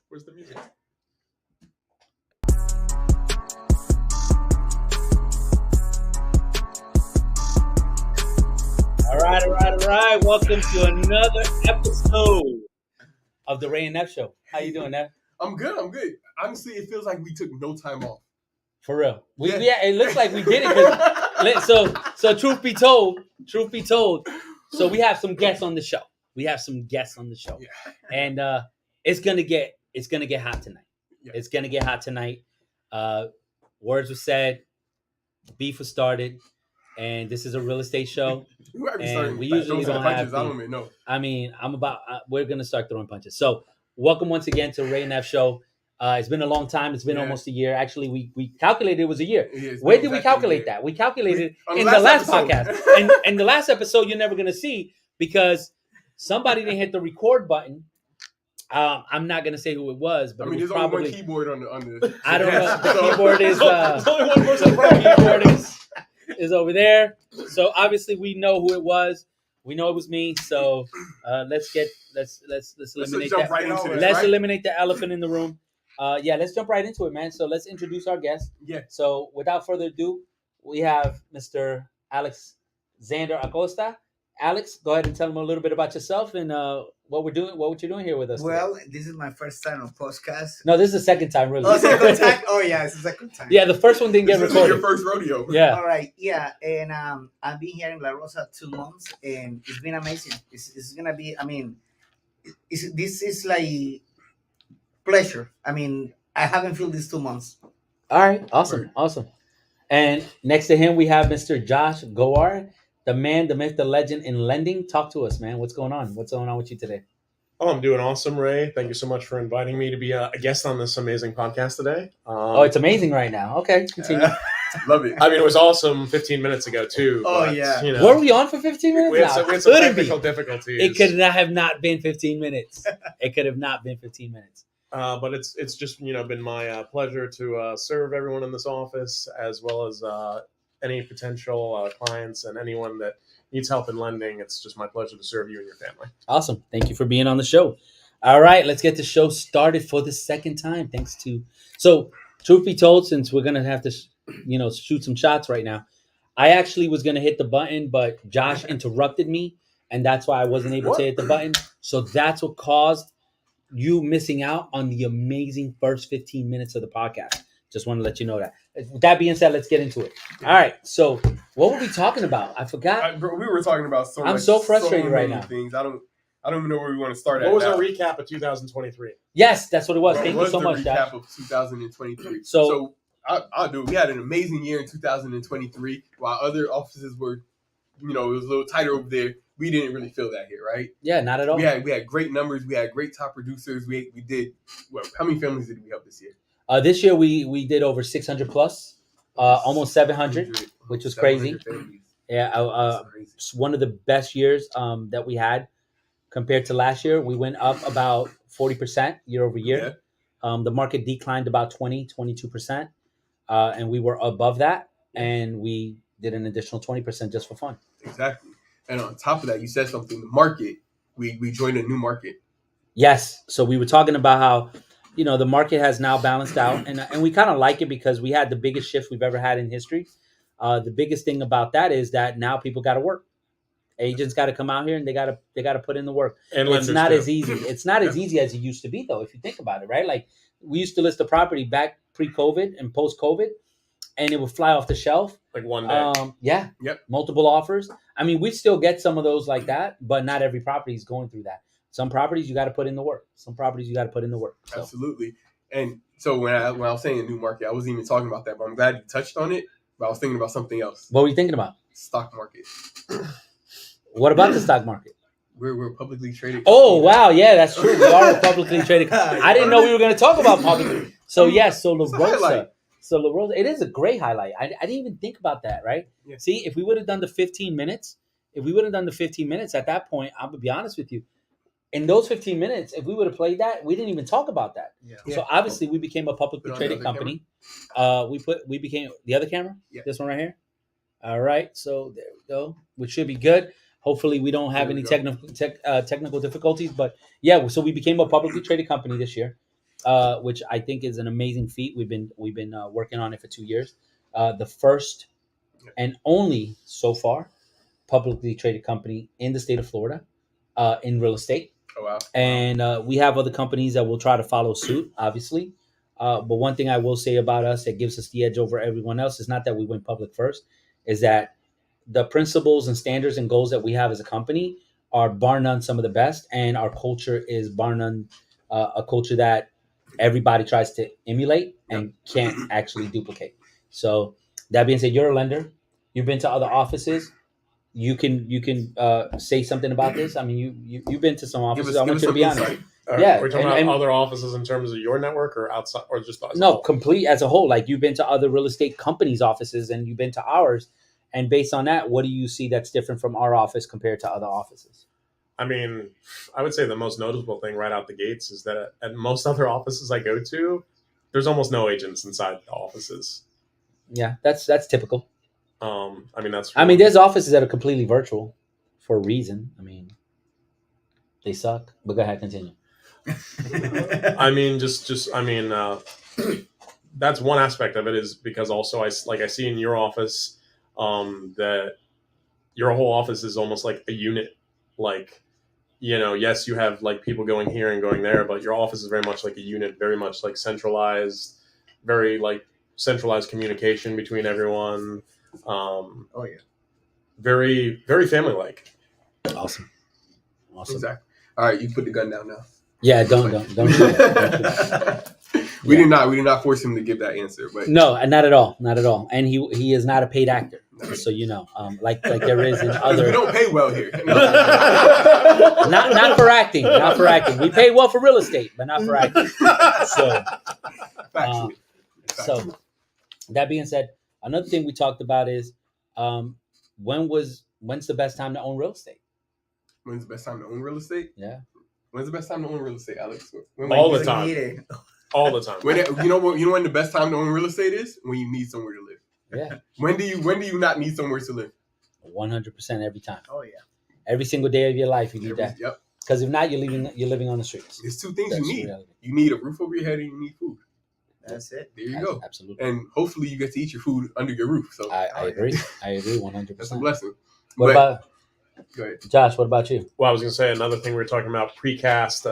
Where's the music? All right. Welcome to another episode of the Rey and Nev Show. How you doing, Nev? I'm good. Honestly, it feels like we took no time off. For real. Yeah, it looks like we did it. So truth be told, so we have some guests on the show. Yeah. And it's gonna get hot tonight. Yeah. It's gonna get hot tonight. Words were said, beef was started, and this is a real estate show. And we usually don't have. I don't even know. I mean, we're gonna start throwing punches. So welcome once again to Rey and Nev Show. It's been a long time. It's been almost a year. Actually, we calculated it was a year. Where did we calculate that? We calculated in the last podcast. And the last episode you're never gonna see because somebody didn't hit the record button. I'm not gonna say who it was, but there's only one keyboard on the. I don't know. The keyboard is. There's only one person. The keyboard is over there. So obviously we know who it was. We know it was me. So let's eliminate that. Right into this, let's eliminate the elephant in the room. Let's jump right into it, man. So let's introduce our guest. Yeah. So without further ado, we have Mr. Alexander Acosta. Alex, go ahead and tell them a little bit about yourself and what you're doing here with us. Well, today. This is my first time on podcast. No, this is the second time, really. Oh, second time? Oh, yeah, it's the second time. Yeah, the first one didn't get recorded. This is your first rodeo. Yeah. All right, yeah, and I've been here in La Rosa 2 months, and it's been amazing. It's gonna be, this is like pleasure. I haven't felt this 2 months. All right, awesome. And next to him, we have Mr. Josh Gowar, the man, the myth, the legend in lending. Talk to us, man. What's going on? What's going on with you today? Oh, I'm doing awesome, Ray. Thank you so much for inviting me to be a guest on this amazing podcast today. It's amazing right now. Okay, continue. Love it. It was awesome 15 minutes ago, too. Oh, but, yeah. Were we on for 15 minutes? We had some technical difficulties. It could not been 15 minutes. It could have not been 15 minutes. But it's just, been my pleasure to serve everyone in this office as well as any potential clients and anyone that needs help in lending. It's just my pleasure to serve you and your family. Awesome. Thank you for being on the show. All right, let's get the show started for the second time. So truth be told, since we're going to have to, shoot some shots right now, I actually was going to hit the button, but Josh interrupted me, and that's why I wasn't able to hit the button. So that's what caused you missing out on the amazing first 15 minutes of the podcast. Just want to let you know that. With that being said, let's get into it. All right. So what were we talking about? I forgot. We were talking about I'm so frustrated right now. Things. I don't even know where we want to start at. What was our recap of 2023? Yes, that's what it was. Thank you so much, Josh. Recap of 2023. So I'll do it. We had an amazing year in 2023. While other offices were, it was a little tighter over there. We didn't really feel that here, right? Yeah, not at all. We had great numbers. We had great top producers. We did. How many families did we help this year? This year we did over 600 plus, almost 700, which was crazy. Yeah, it's one of the best years that we had compared to last year. We went up about 40% year over year. Yeah. The market declined about 22%, and we were above that, and we did an additional 20% just for fun. Exactly. And on top of that, you said something. The market, we joined a new market. Yes. So we were talking about how, the market has now balanced out, and we kind of like it because we had the biggest shift we've ever had in history. The biggest thing about that is that now people got to work. Agents got to come out here and they got to put in the work. And it's not as easy. It's not as easy as it used to be, though, if you think about it, right? Like we used to list a property back pre-COVID and post-COVID, and it would fly off the shelf. Like one day. Yep. Multiple offers. We still get some of those like that, but not every property is going through that. Some properties you got to put in the work. So. Absolutely. And so when I was saying a new market, I wasn't even talking about that, but I'm glad you touched on it. But I was thinking about something else. What were you thinking about? Stock market. What about the stock market? We're a publicly traded. Oh, wow. Yeah, that's true. We are a publicly traded. I didn't know we were going to talk about publicly. So, yes. So, La Rosa, it is a great highlight. I didn't even think about that, right? Yeah. See, if we would have done the 15 minutes, at that point, I'm going to be honest with you. In those 15 minutes, if we would have played that, we didn't even talk about that. Yeah. So obviously, we became a publicly traded company. We became the other camera. Yeah. This one right here. All right. So there we go. Which should be good. Hopefully, we don't have any technical difficulties. But yeah, so we became a publicly traded company this year, which I think is an amazing feat. We've been working on it for 2 years. The first and only so far publicly traded company in the state of Florida in real estate. Oh, wow. And we have other companies that will try to follow suit, obviously. But one thing I will say about us that gives us the edge over everyone else is not that we went public first, is that the principles and standards and goals that we have as a company are bar none some of the best, and our culture is bar none a culture that everybody tries to emulate and can't actually duplicate. So that being said, you're a lender. You've been to other offices. You can say something about this. I mean, you've been to some offices. I want you to be honest. Yeah, we're talking about other offices in terms of your network or outside, or just us? No, complete as a whole. Like, you've been to other real estate companies' offices, and you've been to ours. And based on that, what do you see that's different from our office compared to other offices? I mean, I would say the most noticeable thing right out the gates is that at most other offices I go to, there's almost no agents inside the offices. Yeah, that's typical. I mean, that's. I mean, there's offices that are completely virtual for a reason. I mean, they suck. But go ahead, continue. I mean, that's one aspect of it, is because also I see in your office that your whole office is almost like a unit. Like, yes, you have like people going here and going there, but your office is very much like a unit, very much like centralized, very like centralized communication between everyone. Oh yeah, very, very family like. Awesome. Exactly. All right, you put the gun down now. Yeah, don't shoot it. We did not force him to give that answer, but no, not at all. And he is not a paid actor, just so you know. Like there is in other. We don't pay well here. not for acting. Not for acting. We pay well for real estate, but not for acting. So, so that being said, another thing we talked about is when's the best time to own real estate? When's the best time to own real estate? Yeah. When's the best time to own real estate, Alex? All the time. All the time. You know when the best time to own real estate is? When you need somewhere to live. Yeah. When do you not need somewhere to live? 100% every time. oh yeah. Every single day of your life, you need that. Yep. Because if not, you're living on the streets. There's two things That's you need. reality. You need a roof over your head and you need food. That's it. There you go. Absolutely. And hopefully you get to eat your food under your roof. So I agree. I agree 100%. that's a blessing. What But- about Go ahead. Josh? What about you? Well, I was going to say another thing we were talking about precast.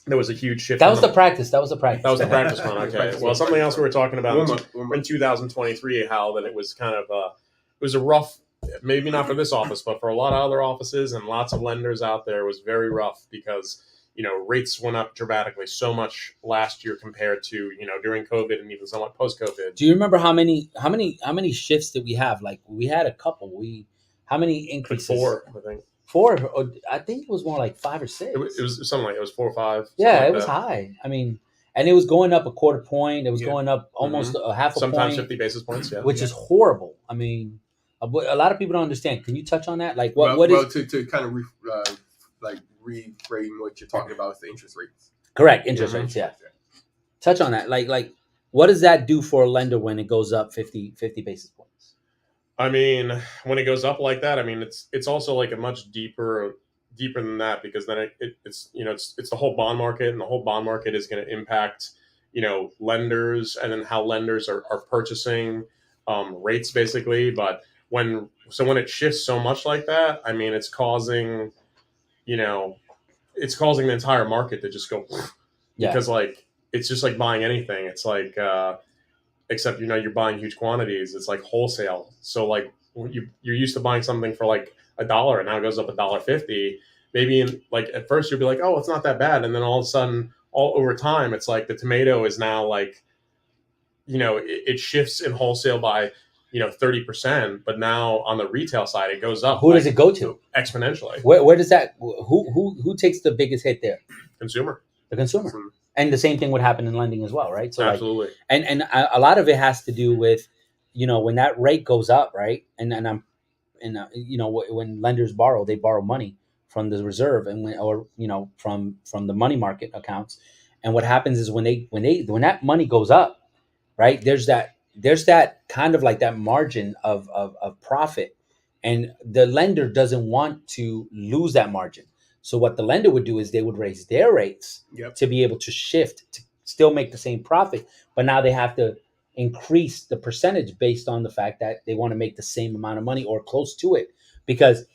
There was a huge shift. That was the practice. That was the practice. That was the practice run. Okay. Well, something else we were talking about One month. in 2023, how that it was kind of it was a rough, maybe not for this office, but for a lot of other offices and lots of lenders out there, it was very rough because rates went up dramatically so much last year compared to during COVID and even somewhat post COVID. Do you remember how many shifts did we have? Like, we had a couple. How many increases? 4, I think. 4, or I think it was more like 5 or 6. It was something like it was 4 or 5. Yeah, like it was that. high. I mean, and it was going up a quarter point. It was going up almost a half a Sometimes point, 50 basis points. Yeah, which is horrible. I mean, a lot of people don't understand. Can you touch on that? Like, what well, is to kind of reframe what you're talking about is the interest rates. correct interest rates? Yeah, touch on that. Like, what does that do for a lender when it goes up 50 basis points? I mean, when it goes up like that, I mean, it's also like a much deeper than that, because then it's the whole bond market, and the whole bond market is going to impact lenders, and then how lenders are purchasing rates basically. But when it shifts so much like that, I mean, it's causing the entire market to just go because like it's just like buying anything. It's like except you're buying huge quantities. It's like wholesale. So like you're used to buying something for like $1, and now it goes up $1.50. Maybe like at first you'll be like, oh, it's not that bad, and then all of a sudden, all over time, it's like the tomato is now like, it shifts in wholesale by 30%, but now on the retail side it goes up. Who does it go to? Exponentially. Where does that? Who takes the biggest hit there? Consumer. The consumer. And the same thing would happen in lending as well, right? So absolutely. Like, and a lot of it has to do with, when that rate goes up, right? And when lenders borrow, they borrow money from the reserve from the money market accounts. And what happens is when that money goes up, right? There's that kind of like that margin of profit and the lender doesn't want to lose that margin. So what the lender would do is they would raise their rates to be able to shift to still make the same profit, but now they have to increase the percentage based on the fact that they want to make the same amount of money or close to it. Because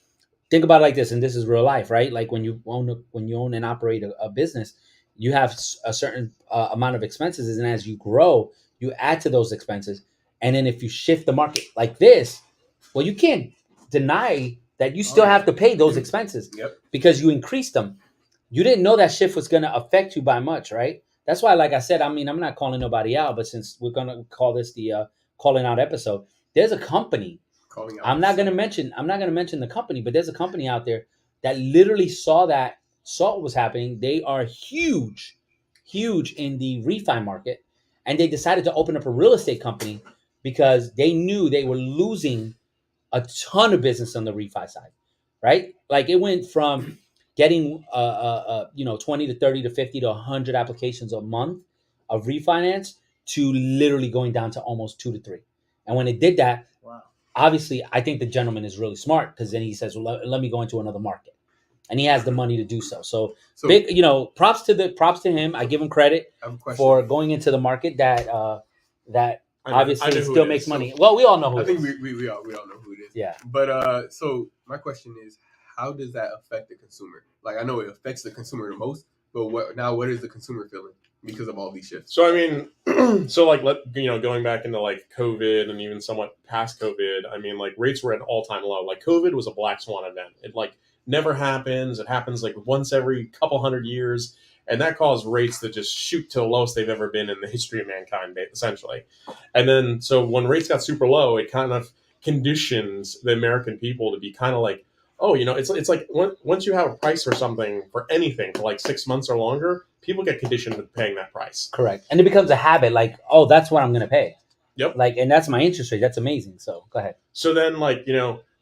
think about it like this, and this is real life, right? Like when you own and operate a business, you have a certain amount of expenses, and as you grow, you add to those expenses. And then if you shift the market like this, well, you can't deny that you still have to pay those expenses because you increased them. You didn't know that shift was going to affect you by much, right? That's why, like I said, I mean, I'm not calling nobody out, but since we're going to call this the calling out episode, there's a company. I'm not going to mention the company, but there's a company out there that literally saw what was happening. They are huge in the refi market, and they decided to open up a real estate company because they knew they were losing a ton of business on the refi side, right? Like it went from getting 20 to 30 to 50 to 100 applications a month of refinance to literally going down to almost 2 to 3. And when it did that, obviously, I think the gentleman is really smart because then he says, well, let me go into another market. And he has the money to do so. So big, props to him. I give him credit for going into the market that obviously still makes money. Well, we all know who it is. I think we all know who it is. Yeah. But so my question is, how does that affect the consumer? Like, I know it affects the consumer the most, but what is the consumer feeling because of all these shifts? So I mean, going back into like COVID and even somewhat past COVID, I mean, like rates were at an all-time low. Like COVID was a black swan event. It like never happens. It happens like once every couple hundred years. And that caused rates to just shoot to the lowest they've ever been in the history of mankind, essentially. And then, so when rates got super low, it kind of conditions the American people to be kind of like, oh, it's like once you have a price for something, for anything, for like 6 months or longer, people get conditioned to paying that price. Correct. And it becomes a habit, like, oh, that's what I'm going to pay. Yep. Like, and that's my interest rate. That's amazing. So go ahead. So then,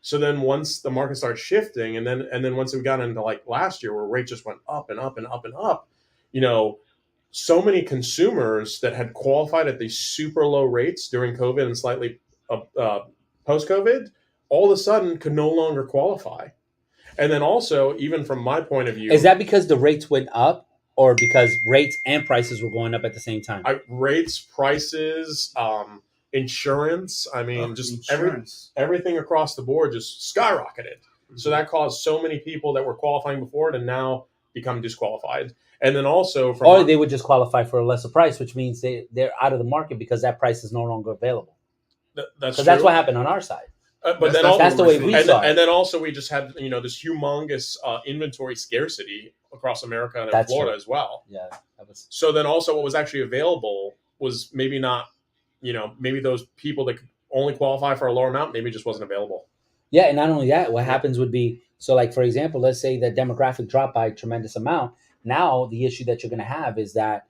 so then once the market starts shifting, and then once we got into like last year where rates just went up and up and up and up, so many consumers that had qualified at these super low rates during COVID and slightly post-COVID, all of a sudden could no longer qualify. And then also, even from my point of view... Is that because the rates went up or because rates and prices were going up at the same time? Rates, prices, insurance, I mean, everything across the board just skyrocketed. Mm-hmm. So that caused so many people that were qualifying before to now become disqualified. And then also... Or they would just qualify for a lesser price, which means they're out of the market because that price is no longer available. That's what happened on our side. But that's the way we saw it. And then also we just had, this humongous inventory scarcity across America and Florida as well. Yeah. So then also what was actually available was maybe not, maybe those people that could only qualify for a lower amount, maybe it just wasn't available. Yeah. And not only that, what happens would be, so like, for example, let's say the demographic dropped by a tremendous amount. Now the issue that you're going to have is that,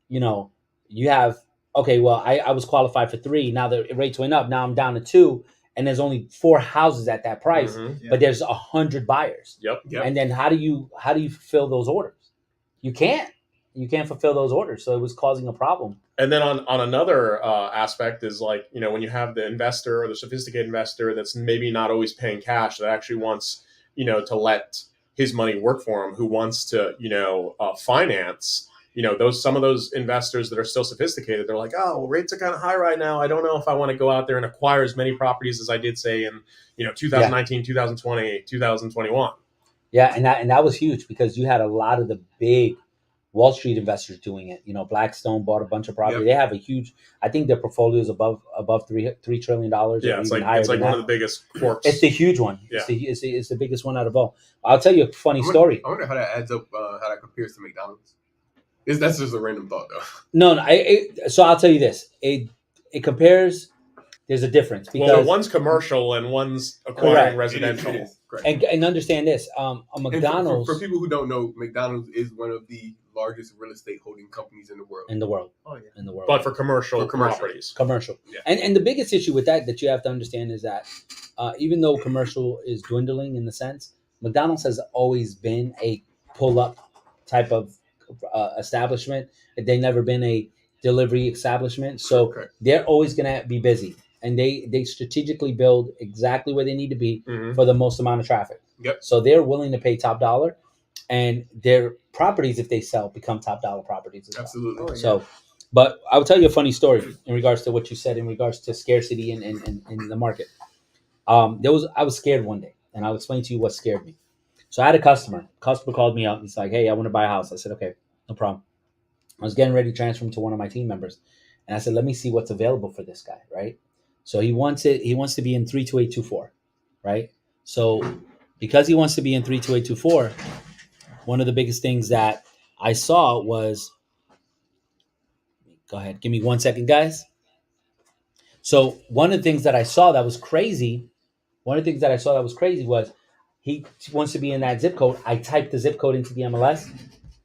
you have, okay, well, I was qualified for 3. Now the rates went up. Now I'm down to 2. And there's only 4 houses at that price, but there's 100 buyers. Yep. And then how do you fulfill those orders? You can't fulfill those orders. So it was causing a problem. And then on another aspect is like, when you have the investor or the sophisticated investor that's maybe not always paying cash, that actually wants, to let his money work for him, who wants to, finance. Some of those investors that are still sophisticated, they're like, oh, well, rates are kind of high right now. I don't know if I want to go out there and acquire as many properties as I did, say, in 2019, 2020, 2021. Yeah, and that was huge because you had a lot of the big Wall Street investors doing it. Blackstone bought a bunch of property. Yep. They have a huge. I think their portfolio is above $3 trillion. Yeah, it's like one of the biggest corps. It's the huge one. Yeah. It's the biggest one out of all. I'll tell you a funny story. I wonder how that adds up. How that compares to McDonald's. That's just a random thought, though. No. So I'll tell you this. It compares. There's a difference because one's commercial and one's acquiring residential. It is. And understand this. A McDonald's. For people who don't know, McDonald's is one of the largest real estate holding companies in the world. Oh yeah, in the world. But for commercial properties. Commercial. Yeah. And the biggest issue with that you have to understand is that even though commercial is dwindling in the sense, McDonald's has always been a pull-up type of establishment. They've never been a delivery establishment, so they're always going to be busy. and they strategically build exactly where they need to be Mhm. for the most amount of traffic. Yep. So they're willing to pay top dollar, and their properties, if they sell, become top dollar properties as well. Absolutely. Oh, yeah. So, but I will tell you a funny story in regards to what you said in regards to scarcity in the market. I was scared one day, and I'll explain to you what scared me. So I had a customer. Customer called me up. He's like, "Hey, I want to buy a house." I said, "Okay, no problem." I was getting ready to transfer him to one of my team members, and I said, "Let me see what's available for this guy." Right. So he wants it. He wants to be in 32824, right? So because he wants to be in 32824, one of the biggest things that I saw was, go ahead, give me 1 second, guys. So one of the things that I saw that was crazy, was he wants to be in that zip code. I typed the zip code into the MLS.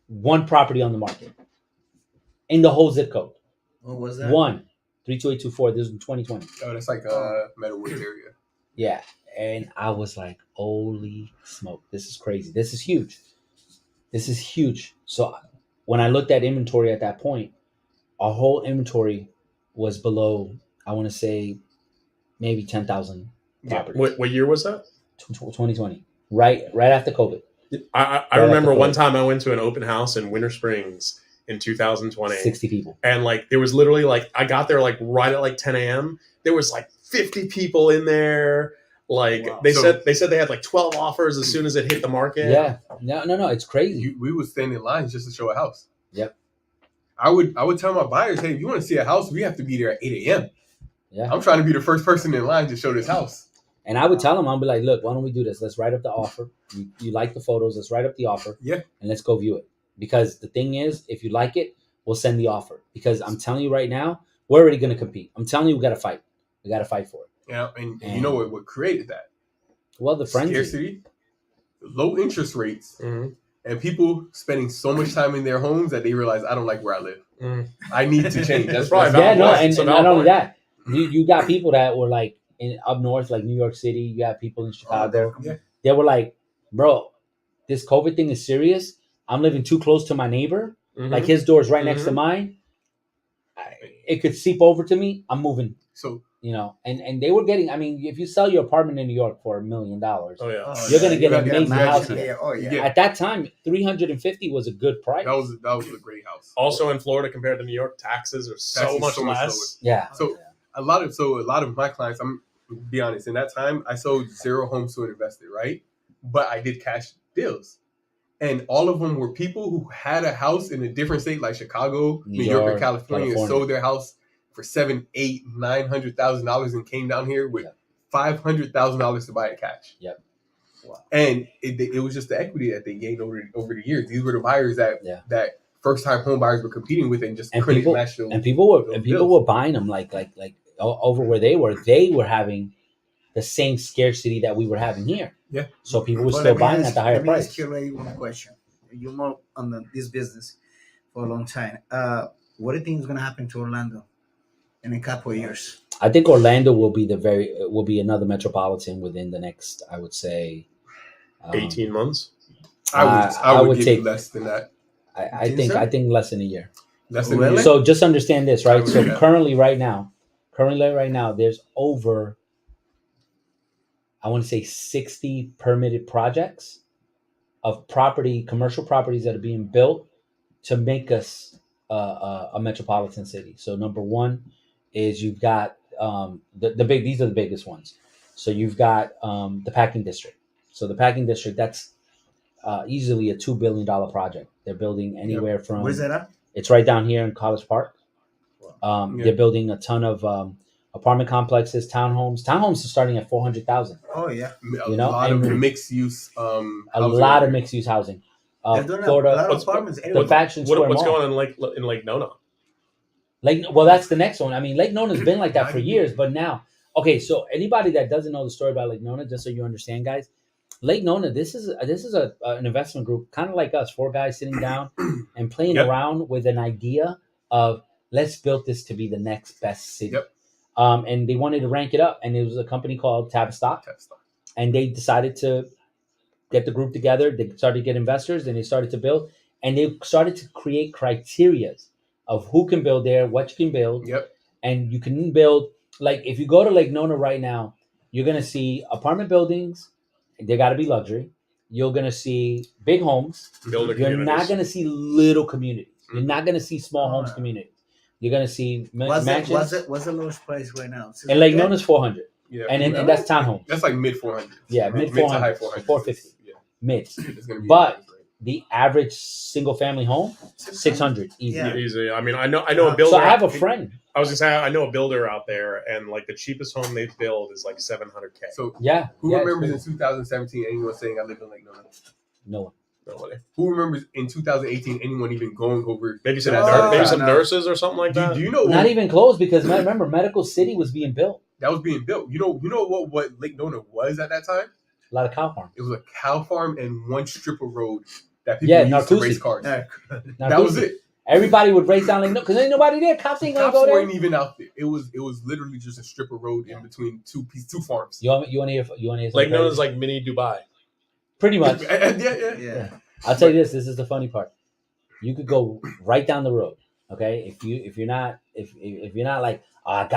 One property on the market in the whole zip code. What was that? 32824. This was in 2020. Oh, that's like Meadow Woods area. Yeah. And I was like, holy smoke, this is crazy. This is huge. So when I looked at inventory at that point, our whole inventory was below, I want to say, maybe 10,000 properties. What year was that? 2020. Right after COVID. I remember one time I went to an open house in Winter Springs in 2020. 60 people. And like there was literally like I got there like right at like 10 a.m. There was like 50 people in there. Like Wow. they said they had like 12 offers as soon as it hit the market. Yeah. No, it's crazy. We would stand in lines just to show a house. Yep. I would tell my buyers, hey, if you want to see a house, we have to be there at 8 a.m. Yeah. I'm trying to be the first person in line to show this house. And I would tell them, I'll be like, look, why don't we do this? Let's write up the offer. You like the photos, let's write up the offer. Yeah. And let's go view it. Because the thing is, if you like it, we'll send the offer. Because I'm telling you right now, we're already going to compete. I'm telling you, we got to fight. We got to fight for it. Yeah, and you know what created that? Well, the frenzy. Scarcity, low interest rates, Mhm. and people spending so much time in their homes that they realize, I don't like where I live. Mhm. I need to change. That's Right. right. Yeah, no, point. and It's a not valid only point. that, you got people that were like up north, like New York City. You got people in Chicago. Yeah. They were like, bro, this COVID thing is serious. I'm living too close to my neighbor. Mhm. Like his door's right next to mine. It could seep over to me. I'm moving. So And they were getting. I mean, if you sell your apartment in New York for $1 million, Oh yeah. Oh, You're gonna yeah, get you an gotta amazing mansion house here. here. Oh yeah. Yeah. at that time, 350 was a good price. that was a great house. Also in Florida compared to New York, taxes are so Taxes much so much less. Yeah. So a lot of my clients, I'm to be honest, in that time I sold 0 homes to an investor, right? But I did cash deals. And all of them were people who had a house in a different state like Chicago, New York, or California, and sold their house for $700,000, $800,000, $900,000 and came down here with $500,000 to buy it cash. Yep. Wow. And it was just the equity that they gained over the years. These were the buyers that first time home buyers were competing with and just couldn't match those. And people were buying them like over where they were having the same scarcity that we were having here. Yeah. So people were Well, still let me buying ask- at the higher let me price. ask you, Ray, one question. You're more on this business for a long time. What do you think is going to happen to Orlando in a couple of years? I think Orlando will be another metropolitan within the next, I would say, 18 months. I would give take less than that. I think so? think less than a year. Less than Really? So just understand this, right? So Yeah. currently right now, there's over, I want to say 60 permitted projects of commercial properties that are being built to make us a metropolitan city. So number one is you've got these are the biggest ones. So you've got the packing district. So the packing district, that's easily a $2 billion project. They're building anywhere from. Where's that at? It's right down here in College Park. Yeah. They're building a ton of apartment complexes, townhomes. Townhomes are starting at 400,000. Oh yeah. A You know, lot of and- mixed use. A lot of mixed use housing. They're doing a Florida, lot of what's- apartments. the anyway. Fashion Square What's Mall. going on in Lake Nona? Well, that's the next one. I mean, Lake Nona's been like that for years, but now, okay. So anybody that doesn't know the story about Lake Nona, just so you understand, guys, Lake Nona, this is an investment group, kind of like us, 4 guys sitting down and playing Yep. around with an idea of let's build this to be the next best city. Yep. And they wanted to rank it up, and it was a company called Tavistock, and they decided to get the group together. They started to get investors, and they started to build, and they started to create criterias of who can build there, what you can build, Yep. and you can build like if you go to Lake Nona right now, you're gonna see apartment buildings. They got to be luxury. You're gonna see big homes. Builder You're communities. not gonna see little communities. You're not gonna see small homes yeah. communities. You're gonna see What's mansions. the lowest price right now? And Lake Nona's 400, Yeah, and that's townhomes. That's like mid 400s. Yeah, mid to high 400s, 400s. 450. Yeah, Mids. it's gonna be. But nice, right? the average single family home, 600 easy. Yeah. Easy. I mean, I know a builder. So I have a friend. I was gonna say I know a builder out there, and like the cheapest home they build is like $700K. So Yeah. who yeah, remembers it's in 2017 anyone saying I live in Lake Nona? no one. Nobody. Who remembers in 2018 anyone even going over? Maybe some Oh, maybe some no. nurses or something like that. Do you know Not even close because remember, Medical City was being built. that was being built? You know what Lake Nona was at that time? A lot of cow farms. It was a cow farm and one strip of road that people Yeah, used to Narcoossee. race cars. Yeah. Now, That was it. Everybody would race down Lake Nona because ain't nobody there. Cops ain't gonna Cops go there. weren't even out there. It was literally just a strip of road in between two farms. You want to hear? You want to hear? Like something known crazy? as like mini Dubai. Pretty much. yeah. Yeah. I'll tell you this. This is the funny part. You could go right down the road. Okay, if you're not like, oh, I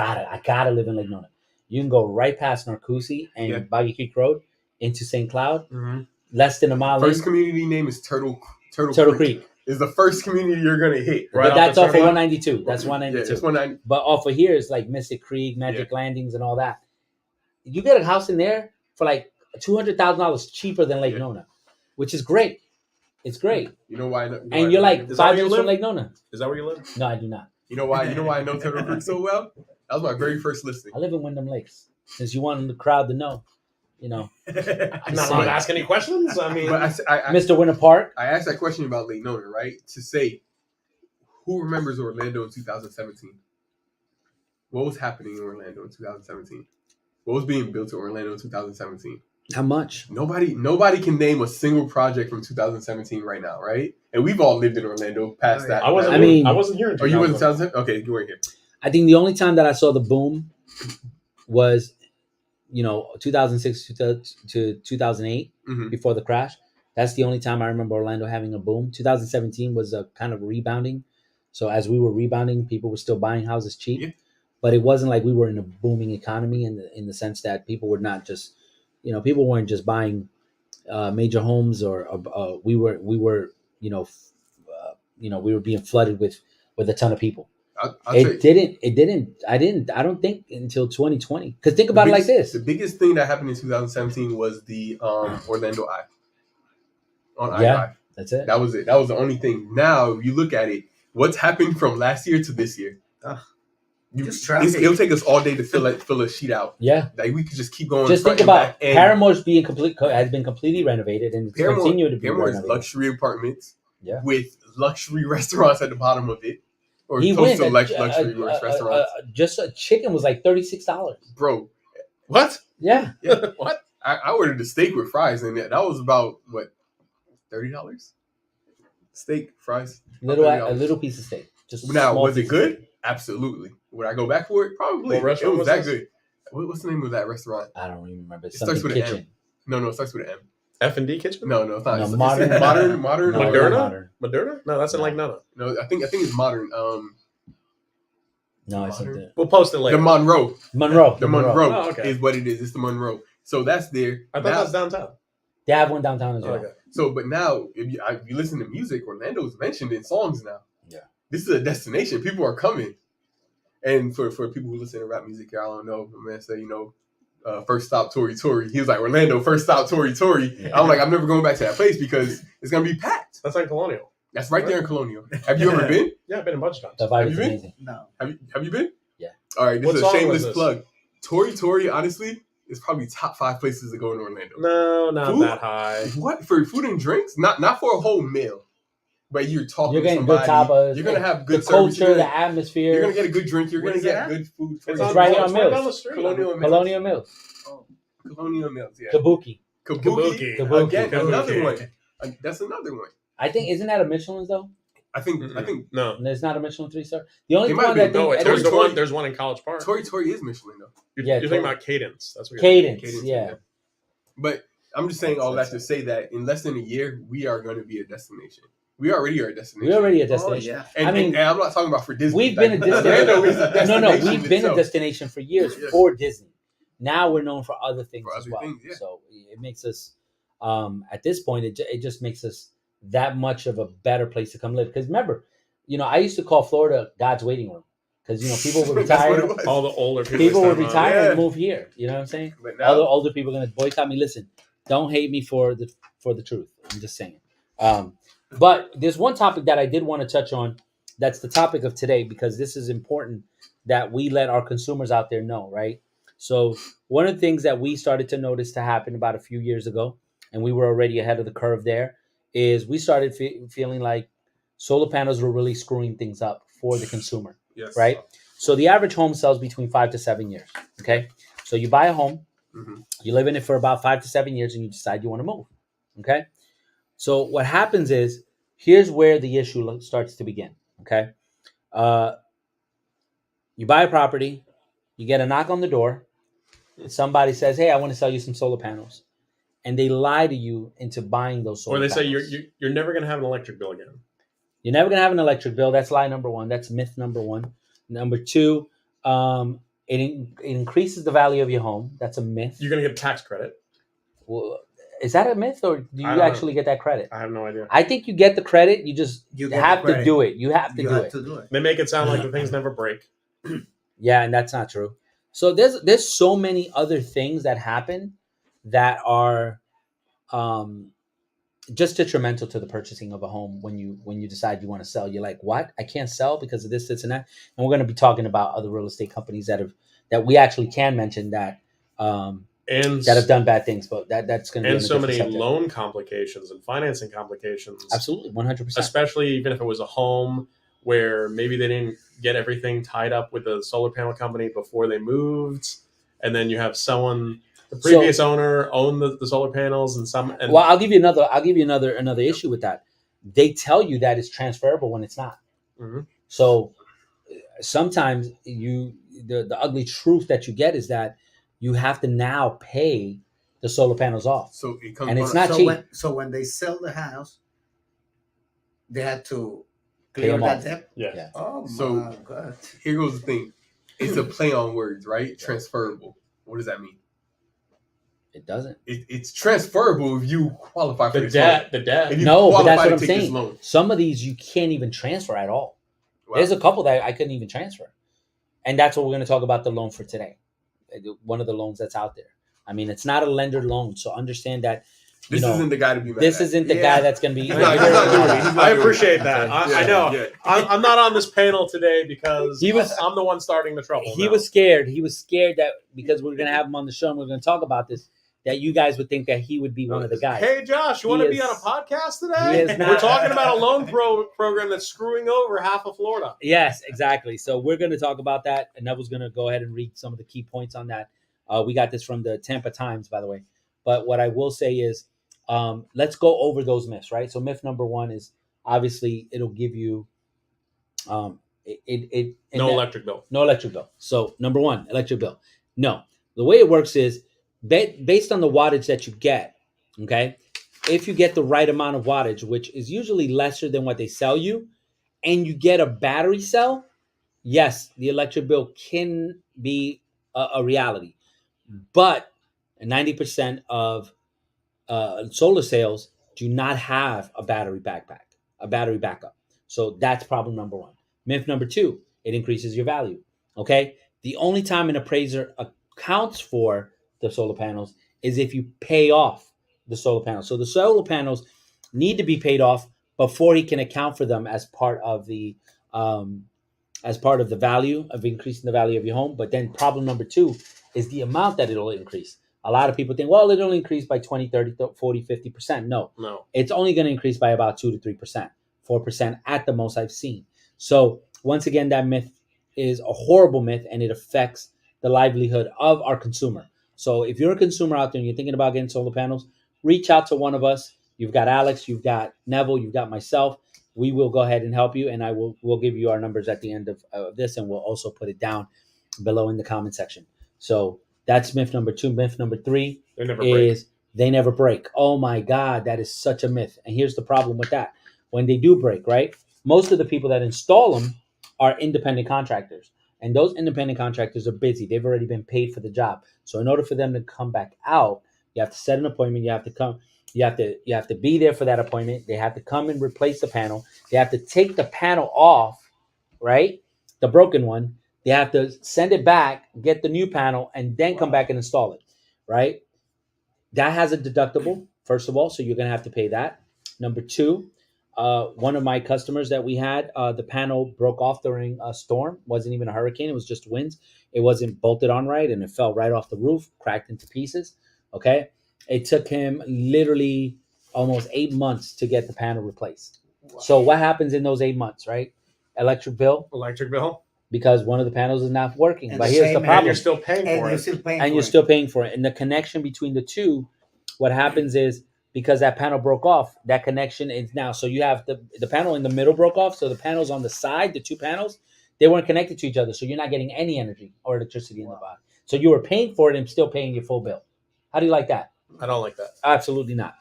gotta live in Lake Nona. You can go right past Narcoossee and Yeah. Boggy Creek Road into St. Cloud. Mm-hmm. Less than a mile. First in. community name is Turtle Creek. Is the first community you're gonna hit. Right But that's off off the of turn 192. That's Yeah, 192. it's 190. But off of here is like Mystic Creek, Magic Landings, and all that. You get a house in there for like $200,000 cheaper than Lake Yeah. Nona, which is great. It's great. You know why? I know, And you're like Is that 5 where you minutes from live? Lake Nona. Is that where you live? No, I do not. you know why I know Turtle Creek so well? That was my very first listing. I live in Wyndham Lakes. Since you want the crowd to know, I'm I'm just not saying. asking any questions. I mean, But I Mr. Winter Park. I asked that question about Lake Nona, right? To say, who remembers Orlando in 2017? What was happening in Orlando in 2017? What was being built in Orlando in 2017? How much? Nobody can name a single project from 2017 right now, right? And we've all lived in Orlando past Oh, that. I wasn't. I mean- I wasn't here. In Oh, you wasn't 2000. 2017? Okay, you weren't here. I think the only time that I saw the boom was, 2006 to 2008 Mhm. before the crash. That's the only time I remember Orlando having a boom. 2017 was a kind of rebounding. So as we were rebounding, people were still buying houses cheap. Yeah. But it wasn't like we were in a booming economy in the sense that people were not just, people weren't just buying major homes or we were we were being flooded with a ton of people. I'll tell you, I don't think until 2020. Because think about it like this. The biggest thing that happened in 2017 was the Orlando Eye. On Yeah. I-5. That's it. That was it. That was the only thing. Now, if you look at it, what's happened from last year to this year? Just traffic. It'll take us all day to fill a sheet out. Yeah. Like we could just keep going. Just front think and about back. And Paramore's has been completely renovated and it's continued to be Paramore's renovated. luxury apartments Yeah. with luxury restaurants at the bottom of it. Or He close went to luxury restaurants. just a chicken was like $36. Bro, what? Yeah. What? I ordered a steak with fries and that was about, what, $30? Steak, fries. A $30. little piece of steak. Just a Now, small was it piece of good? steak. Absolutely. Would I go back for it? Probably. What restaurant it was was that this? good. What's the name of that restaurant? I don't even remember. It starts Something with an kitchen. M. No, it starts with an M. F&D kitchen? No, it's not. No, It's modern. modern. No, Moderna? not modern. Moderna? No, that's in No. like Nana. No, I think it's modern. No, it's Modern? something. We'll post it later. The Monroe. Monroe. The Monroe Oh, okay. is what it is. It's the Monroe. So that's there. I thought Now- that's downtown. They have one downtown as well. Okay. So, but now, if you listen to music, Orlando's mentioned in songs now. Yeah. This is a destination. People are coming. And for people who listen to rap music, I don't know, the man say, first stop Tory. He was like, Orlando, first stop Tory. Yeah. I'm like, I'm never going back to that place because it's going to be packed. That's on Colonial. That's right there in Colonial. Have you ever been? Yeah, I've been a bunch of times. The vibe Have is you been? amazing. No. Have you been? Yeah. All right, this What is a song was shameless this? plug. Tory, honestly, is probably top 5 places to go in Orlando. No, not Food? that high. What? For food and drinks? Not for a whole meal. But you're talking You're to getting somebody. good tapas. You're going to have good the service. culture, the atmosphere. You're going to get a good drink. You're Where going to is get it good food. It's right here on it's Mills. down the street. Colonial Mills. Colonial Mills. Oh. Colonial Mills, yeah. Kabuki. Kabuki. Kabuki. Again, Kabuki. another one. That's another one. I think, isn't that a Michelin's though? I think No. There's not a Michelin 3-star. The only It one might that be. No, think, wait, Tory- there's one in College Park. Tory is Michelin, though. You're Yeah, thinking Tory. about Cadence. That's what you're Cadence. Cadence, Yeah. But I'm just saying all that to say that in less than a year, we are going to be a destination. We already are a destination. We're already a Oh destination. yeah. And, I mean, and I'm not talking about for Disney. We've been a Orlando is a destination. destination. We've been a itself. destination for years Yeah. for Disney. Now we're known for other things For as other well. things, yeah. So it makes us, at this point, it just makes us that much of a better place to come live. Because remember, I used to call Florida God's waiting room because people would That's what it retire. was. All the older people. People would start on. retire Yeah. and move here. You know what I'm saying? But All the now, older people are gonna boycott me. Listen, don't hate me for the truth. I'm just saying. But there's one topic that I did want to touch on. That's the topic of today because this is important that we let our consumers out there know, right? So one of the things that we started to notice to happen about a few years ago, and we were already ahead of the curve there, is we started feeling like solar panels were really screwing things up for the consumer, yes. right? So the average home sells between 5 to 7 years. Okay, so you buy a home, Mhm. you live in it for about 5 to 7 years, and you decide you want to move. Okay, so what happens is here's where the issue starts to begin. Okay, you buy a property, you get a knock on the door, and somebody says, "Hey, I want to sell you some solar panels," and they lie to you into buying those solar Or they panels. say you're never going to have an electric bill again. You're never gonna have an electric bill. That's lie number one. That's myth number one. Number two, it increases the value of your home. That's a myth. You're going to get a tax credit. Well, is that a myth, or do you I don't know. actually get that credit? I have no idea. I think you get the credit. You just You get have the to do it. You have to You do have it. to do it. They make it sound like the things never break. Yeah, and that's not true. So there's so many other things that happen that are just detrimental to the purchasing of a home when you decide you want to sell. You're like, what? I can't sell because of this, and that. And we're going to be talking about other real estate companies that we actually can mention that that have done bad things, but that's going to be and so many subject. loan complications and financing complications. Absolutely, 100%. Especially even if it was a home where maybe they didn't get everything tied up with the solar panel company before they moved, and then you have someone, the previous owner, owned the solar panels, and well, I'll give you another issue with that. They tell you that it's transferable when it's not. Mhm. So sometimes the ugly truth that you get is that you have to now pay the solar panels off. So it comes And it's on- not so cheap. when they sell the house, they had to Pay clear them that off. debt. yeah. Oh So- my god! Here goes the thing. It's a play on words, right? Transferable. What does that mean? It doesn't. It's transferable if you qualify for The this debt, loan. the debt. If you No, but qualify that's what to I'm take this saying. loan. Some of these you can't even transfer at all. Wow. There's a couple that I couldn't even transfer. And that's what we're going to talk about the loan for today. One of the loans that's out there. I mean, it's not a lender loan. So understand that, This isn't the guy to be mad this at. isn't the Yeah. guy that's going to be. He's not doing it. He's not I doing appreciate it. that. Okay. I know. Yeah. I'm not on this panel today because He was- I'm the one starting the trouble. He now. was scared. He was scared that because we're going to have him on the show and we're going to talk about this, that you guys would think that he would be one of the guys. Hey, Josh, you He want to be is- on a podcast he today? is not- We're talking about a loan program that's screwing over half of Florida. Yes, exactly. So we're going to talk about that. And Neville's going to go ahead and read some of the key points on that. We got this from the Tampa Times, by the way. But what I will say is, let's go over those myths, right? So myth number one is obviously it'll give you No electric bill. no electric bill. So number one, electric bill. No, the way it works is based on the wattage that you get. Okay, if you get the right amount of wattage, which is usually lesser than what they sell you, and you get a battery cell, yes, the electric bill can be a reality. But 90% of solar sales do not have a battery backup. So that's problem number one. Myth number two, it increases your value. Okay. The only time an appraiser accounts for the solar panels is if you pay off the solar panels. So the solar panels need to be paid off before he can account for them as part of the value of increasing the value of your home. But then problem number two is the amount that it'll increase. A lot of people think, well, it'll increase by 20, 30, 40, 50%. No, it's only going to increase by about 2 to 3%, 4% at the most I've seen. So once again, that myth is a horrible myth and it affects the livelihood of our consumer. So if you're a consumer out there and you're thinking about getting solar panels, reach out to one of us. You've got Alex, you've got Neville, you've got myself. We will go ahead and help you, and we'll give you our numbers at the end of this, and we'll also put it down below in the comment section. So that's myth number two. Myth number three They never break. is they never break. Oh my God, that is such a myth. And here's the problem with that. when they do break, right? Most of the people that install them are independent contractors. And those independent contractors are busy. They've already been paid for the job. So in order for them to come back out, you have to set an appointment. You have to come. You have to be there for that appointment. They have to come and replace the panel. They have to take the panel off, right? The broken one. They have to send it back, get the new panel, and then come back and install it, right? That has a deductible, first of all, so you're going to have to pay that. Number two, one of my customers that we had, the panel broke off during a storm. Wasn't even a hurricane. It was just winds. It wasn't bolted on right, and it fell right off the roof, cracked into pieces, okay? It took him literally almost 8 months to get the panel replaced. Wow. So what happens in those 8 months, right? Electric bill, because one of the panels is not working. And but here's the problem. And you're still paying for it. Still paying for it. And the connection between the two, what happens is, because that panel broke off, that connection is now. So you have the panel in the middle broke off. So the panels on the side, the two panels, they weren't connected to each other. So you're not getting any energy or electricity in the bottom. So you were paying for it and still paying your full bill. How do you like that? I don't like that. Absolutely not.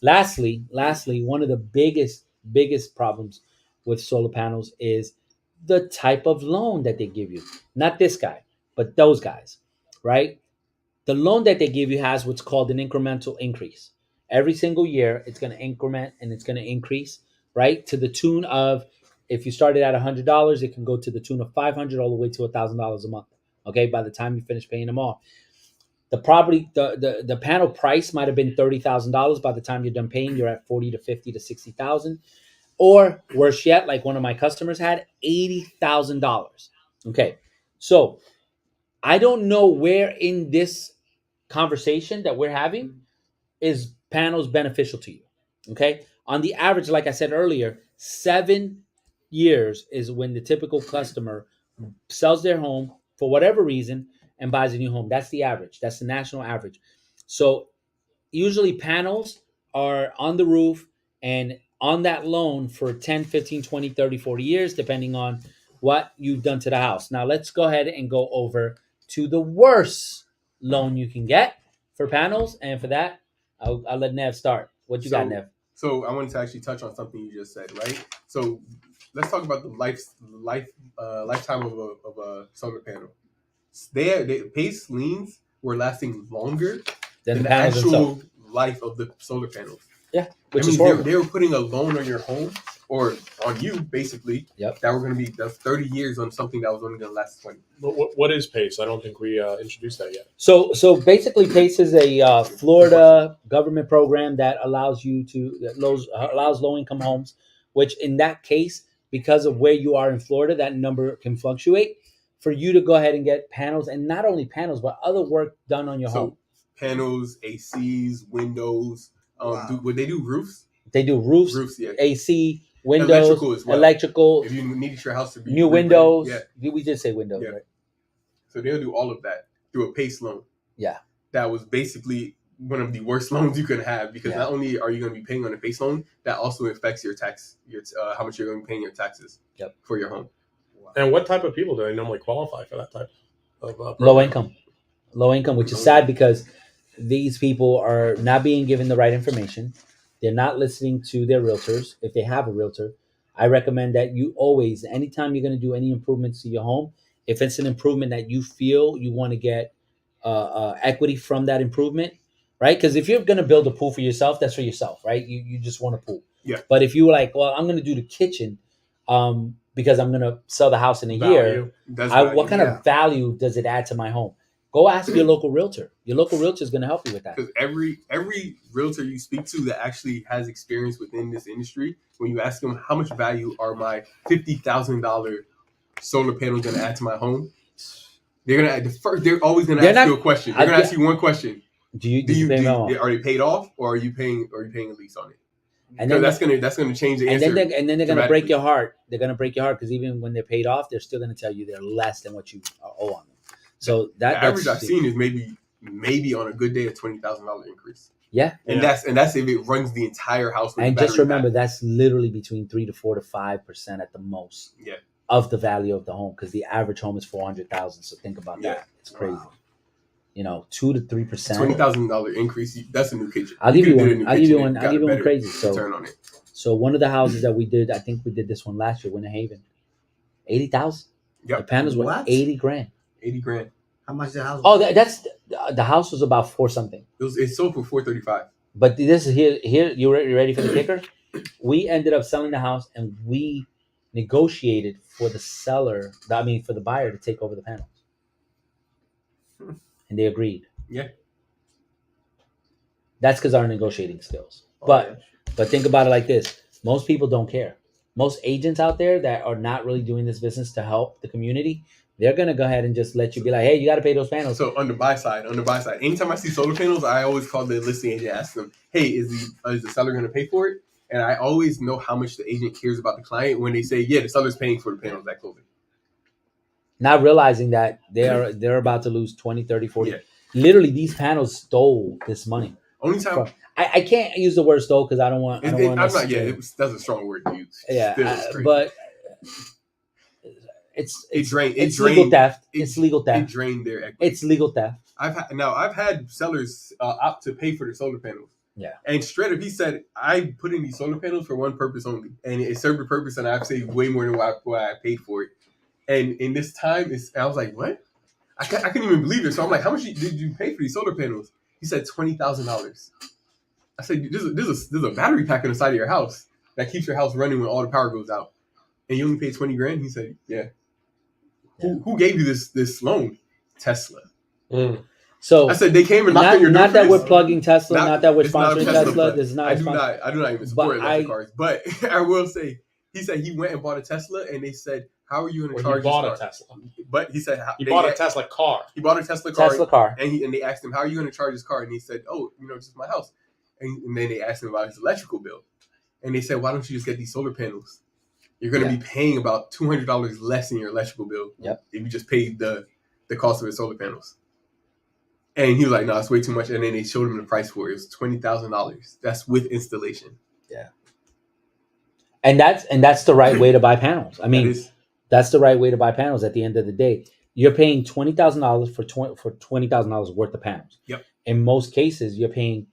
Lastly, one of the biggest problems with solar panels is the type of loan that they give you. Not this guy, but those guys, right? The loan that they give you has what's called an incremental increase. Every single year, it's going to increment and it's going to increase, right? To the tune of, if you started at $100, it can go to the tune of $500 all the way to $1,000 a month. Okay, by the time you finish paying them off. The property, the panel price might have been $30,000. By the time you're done paying, you're at $40,000 to $50,000 to $60,000, or worse yet, like one of my customers had, $80,000. Okay, so I don't know where in this conversation that we're having is panels beneficial to you. Okay, on the average, like I said earlier, 7 years is when the typical customer sells their home for whatever reason and buys a new home. That's the average. That's the national average. So usually panels are on the roof and on that loan for 10, 15, 20, 30, 40 years, depending on what you've done to the house. Now let's go ahead and go over to the worst loan you can get for panels. And for that, I'll let Nev start. What you got, Nev? So I wanted to actually touch on something you just said, right? So let's talk about the lifetime of a solar panel. The PACE liens were lasting longer than the actual life of the solar panels. Yeah, which is horrible. They were putting a loan on your home or on you, basically. Yep. That were going to be 30 years on something that was only going to last 20. What is PACE? I don't think we introduced that yet. So basically, PACE is a Florida government program that allows low income homes, which in that case, because of where you are in Florida, that number can fluctuate. For you to go ahead and get panels, and not only panels, but other work done on your home. Panels, ACs, windows. Would they do roofs? They do roofs, yeah. AC, windows, electrical as well. Electrical. If you needed your house to be new windows. Yeah. We did say windows, right? So they'll do all of that through a PACE loan. Yeah. That was basically one of the worst loans you could have, because not only are you going to be paying on a PACE loan, that also affects your tax, how much you're going to be paying your taxes for your home. And what type of people do they normally qualify for that type of low income, which is sad because these people are not being given the right information. They're not listening to their realtors. If they have a realtor, I recommend that you always, anytime you're going to do any improvements to your home, if it's an improvement that you feel you want to get equity from that improvement, right? Because if you're going to build a pool for yourself, that's for yourself, right? You just want a pool. Yeah. But if you were like, well, I'm going to do the kitchen, because I'm going to sell the house in a year. What kind of value does it add to my home? Go ask your local realtor. Your local realtor is going to help you with that. Because every realtor you speak to that actually has experience within this industry, when you ask them how much value are my $50,000 solar panels going to add to my home, they're always going to ask you a question. They're going to ask you one question. Are they paid off, or are you paying a lease on it? And then that's gonna change the answer. And then they're gonna break your heart. They're gonna break your heart because even when they're paid off, they're still gonna tell you they're less than what you owe on them. So the average I've seen is maybe on a good day a $20,000 increase. Yeah, and that's if it runs the entire house. And just remember, that's literally between 3 to 4 to 5% at the most. Yeah. Of the value of the home, because the average home is $400,000. So think about that. It's crazy. Wow. 2 to 3%. $20,000 increase. That's a new kitchen. I'll give you one. I'll give you one crazy. So turn on it. So one of the houses that we did, I think we did this one last year, Winter Haven, 80,000. Yep. The panels were What? 80 grand. 80 grand. How much the house? Oh, that's the house was about 4 something. It sold for 435. But this is here. You ready for the kicker? We ended up selling the house, and we negotiated for the seller. For the buyer to take over the panels, and they agreed. Yeah. That's because our negotiating skills. Oh, But think about it like this: most people don't care. Most agents out there that are not really doing this business to help the community, they're gonna go ahead and just let you be like, "Hey, you got to pay those panels." So on the buy side, anytime I see solar panels, I always call the listing agent, ask them, "Hey, is the seller going to pay for it?" And I always know how much the agent cares about the client when they say, "Yeah, the seller's paying for the panels at closing." Not realizing that they're about to lose 20, 30, 40. Yeah. Literally, these panels stole this money. Only time I can't use the word stole because I don't want. I'm not. Yeah, that's a strong word to use. Yeah, Still, it's crazy. but it's legal legal theft. It's legal It theft. drained their equity. It's legal theft. I've had sellers opt to pay for the solar panels. Yeah. And straight up, he said, "I put in these solar panels for one purpose only, and it served a purpose, and I've saved way more than what I paid for it." And in this time, I was like, "What?" I couldn't even believe it. So I'm like, "How much did you pay for these solar panels?" He said $20,000. I said, "There's a battery pack on the side of your house that keeps your house running when all the power goes out, and you only paid 20 grand." He said, "Yeah." Who gave you this loan? Tesla. So I said they came and knocked on your door. Not that for we're this. plugging Tesla. Not that we're It's not a sponsoring Tesla, Tesla. but This is not. I do not even support electric cars. But I will say, he said he went and bought a Tesla, and they said, "How are you going to charge?" He bought a Tesla. But he said he bought a Tesla car. He bought a Tesla car. Tesla car. And they asked him, "How are you going to charge this car?" And he said, "Oh, just my house." And then they asked him about his electrical bill, and they said, "Why don't you just get these solar panels? You're going to be paying about $200 less in your electrical bill if you just paid the cost of his solar panels." And he was like, "No, it's way too much." And then they showed him the price for it. It was $20,000. That's with installation. Yeah. And that's the right way to buy panels. I mean, that's the right way to buy panels. At the end of the day, you're paying $20,000 for $20,000 worth of panels. Yep. In most cases, you're paying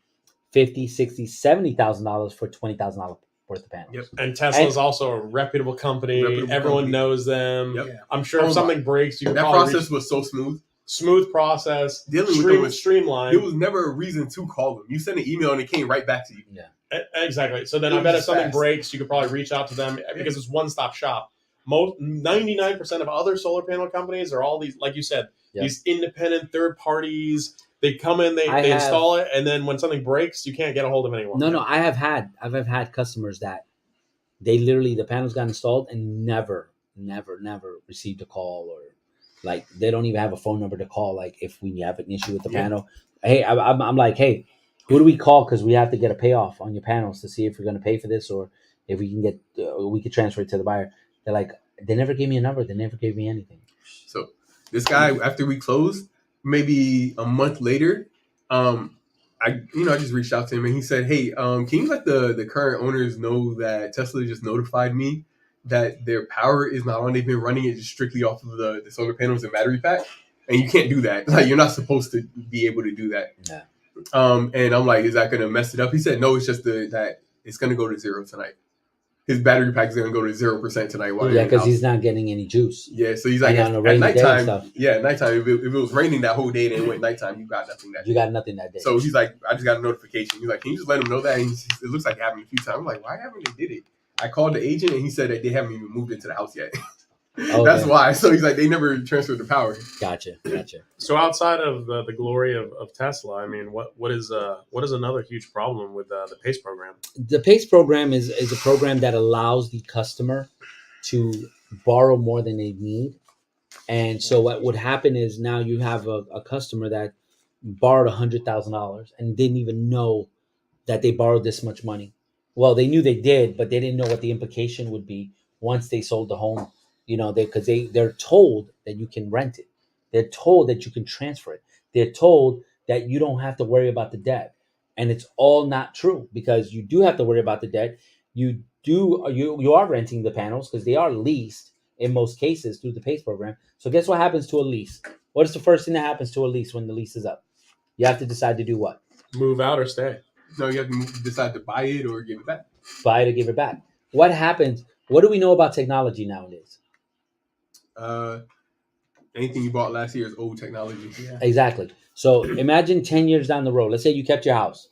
$50,000, $60,000, $70,000 for $20,000 worth of panels. Yep. And Tesla is also a reputable company. Everyone knows them. Yep. I'm sure if something breaks, that process was so smooth. Smooth process. Dealing with them was streamlined. There was never a reason to call them. You send an email and it came right back to you. Yeah. Exactly. So then I bet if something breaks, you could probably reach out to them because it's one-stop shop. 99% of other solar panel companies are all these, like you said, these independent third parties. They come in, they install it, and then when something breaks, you can't get a hold of anyone. No, I've had customers that they literally the panels got installed and never received a call, or like they don't even have a phone number to call. Like if we have an issue with the panel, hey, I'm like, hey, who do we call? Because we have to get a payoff on your panels to see if we're going to pay for this or if we can get we could transfer it to the buyer. They're like, they never gave me a number. They never gave me anything. So this guy, after we closed, maybe a month later, I just reached out to him and he said, "Hey, can you let the current owners know that Tesla just notified me that their power is not on? They've been running it just strictly off of the solar panels and battery pack, and you can't do that. Like you're not supposed to be able to do that." Yeah. And I'm like, "Is that going to mess it up?" He said, "No, it's just that it's going to go to zero tonight. His battery pack is going to go to 0% tonight." Because he's not getting any juice. Yeah, so he's like, at nighttime, if it was raining that whole day and it went nighttime, you got nothing that day. You got nothing that day. So he's like, I just got a notification. He's like, "Can you just let him know that?" And it looks like it happened a few times. I'm like, "Why haven't they did it?" I called the agent and he said that they haven't even moved into the house yet. Okay. That's why. So he's like, they never transferred the power. Gotcha. So outside of the glory of Tesla, I mean, what is another huge problem with the PACE program? The PACE program is a program that allows the customer to borrow more than they need. And so what would happen is now you have a customer that borrowed $100,000 and didn't even know that they borrowed this much money. Well, they knew they did, but they didn't know what the implication would be once they sold the home. Because they're told that you can rent it. They're told that you can transfer it. They're told that you don't have to worry about the debt. And it's all not true because you do have to worry about the debt. You are renting the panels because they are leased in most cases through the PACE program. So guess what happens to a lease? What is the first thing that happens to a lease when the lease is up? You have to decide to do what? Move out or stay. No, you have to decide to buy it or give it back. buy it or give it back. What happens? What do we know about technology nowadays? Anything you bought last year is old technology. Yeah. Exactly. So imagine 10 years down the road. Let's say you kept your house.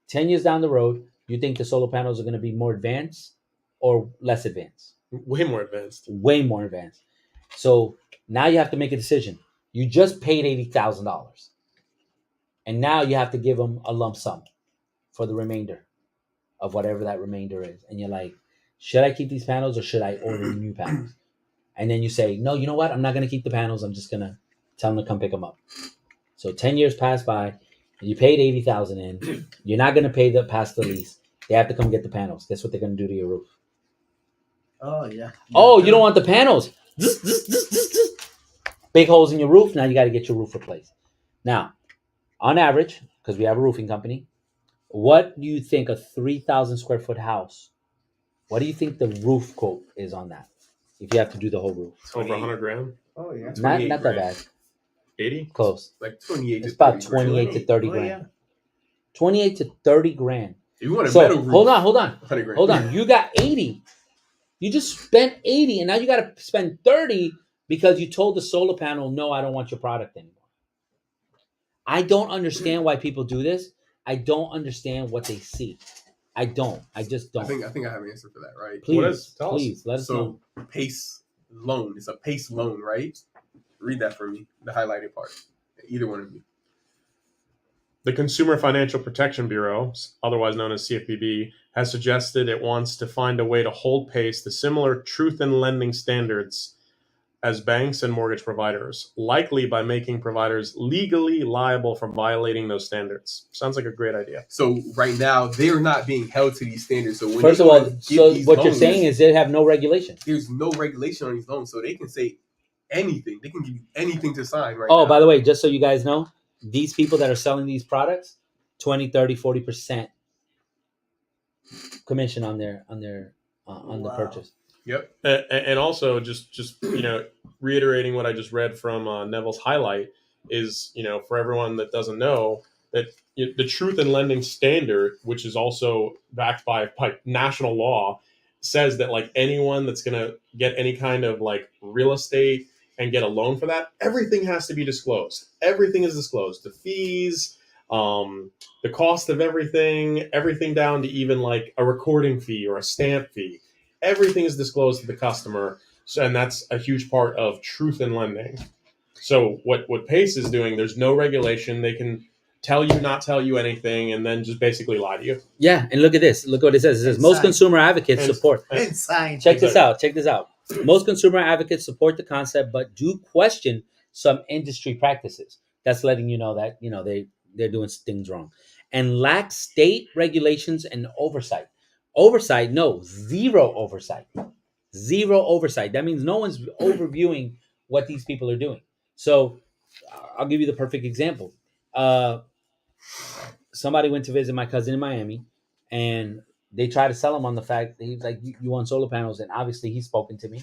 10 years down the road, you think the solar panels are going to be more advanced or less advanced? Way more advanced. Way more advanced. So now you have to make a decision. You just paid $80,000. And now you have to give them a lump sum for the remainder of whatever that remainder is. And you're like, should I keep these panels or should I order new panels? And then you say, no, you know what? I'm not going to keep the panels. I'm just going to tell them to come pick them up. So 10 years pass by, and you paid $80,000 in. You're not going to pay past the lease. They have to come get the panels. Guess what they're going to do to your roof? Oh yeah. Oh, you don't want the panels. Big holes in your roof. Now you got to get your roof replaced. Now, on average, because we have a roofing company, what do you think a 3,000 square foot house, what do you think the roof quote is on that? If you have to do the whole roof. It's over 100 grand. Oh yeah. Not that bad. 80? Close. Like 28. It's to about 30 grand. 28 to 30 Oh, grand. yeah. 28 to 30 grand. If you want a So metal roof, hold on. 100 grand. Hold on. You got 80. You just spent 80 and now you got to spend 30 because you told the solar panel, no, I don't want your product anymore. I don't understand why people do this. I don't understand what they see. I don't. I just don't. I think I have an answer for that, right? Please, What is- tell us. please let us know. So PACE loan. It's a PACE loan, right? Read that for me. The highlighted part. Either one of you. The Consumer Financial Protection Bureau, otherwise known as CFPB, has suggested it wants to find a way to hold pace to similar truth in lending standards as banks and mortgage providers, likely by making providers legally liable for violating those standards. Sounds like a great idea. So right now they're not being held to these standards. So when First they of all, go to give so these what you're loans, saying is they have no regulation. there's no regulation on these loans, so they can say anything. They can give you anything to sign right now. Oh, by the way, just so you guys know, these people that are selling these products, 20, 30, 40% commission on the Wow. purchase. Yep. And also, just reiterating what I just read from Neville's highlight is, for everyone that doesn't know, that the truth in lending standard, which is also backed by national law, says that like anyone that's going to get any kind of like real estate and get a loan for that, everything has to be disclosed. Everything is disclosed. The fees, the cost of everything down to even like a recording fee or a stamp fee. Everything is disclosed to the customer. So, and that's a huge part of truth in lending. So what PACE is doing, there's no regulation. They can not tell you anything, and then just basically lie to you. Yeah, and look at this. Look what it says. It says most Inside. consumer advocates And- support. Inside. Check this out. Most consumer advocates support the concept, but do question some industry practices. That's letting you know that they're doing things wrong, and lack state regulations and oversight. Oversight? No, zero oversight. Zero oversight. That means no one's overviewing what these people are doing. So, I'll give you the perfect example. Somebody went to visit my cousin in Miami, and they tried to sell him on the fact that he was like, you want solar panels? And obviously he's spoken to me.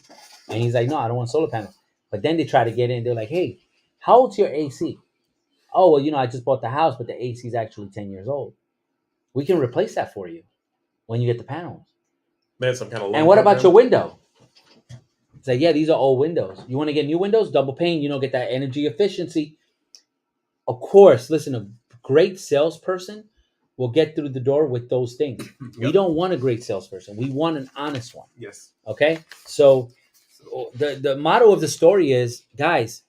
And he's like, no, I don't want solar panels. But then they try to get in. They're like, hey, how old's your AC? Oh, well, I just bought the house, but the AC is actually 10 years old. We can replace that for you when you get the panels. They had some kind of And what about your window? It's like, yeah, these are old windows. You want to get new windows? Double pane, get that energy efficiency. Of course, listen, a great salesperson will get through the door with those things. We don't want a great salesperson. We want an honest one. Yes. Okay? So the motto of the story is, guys,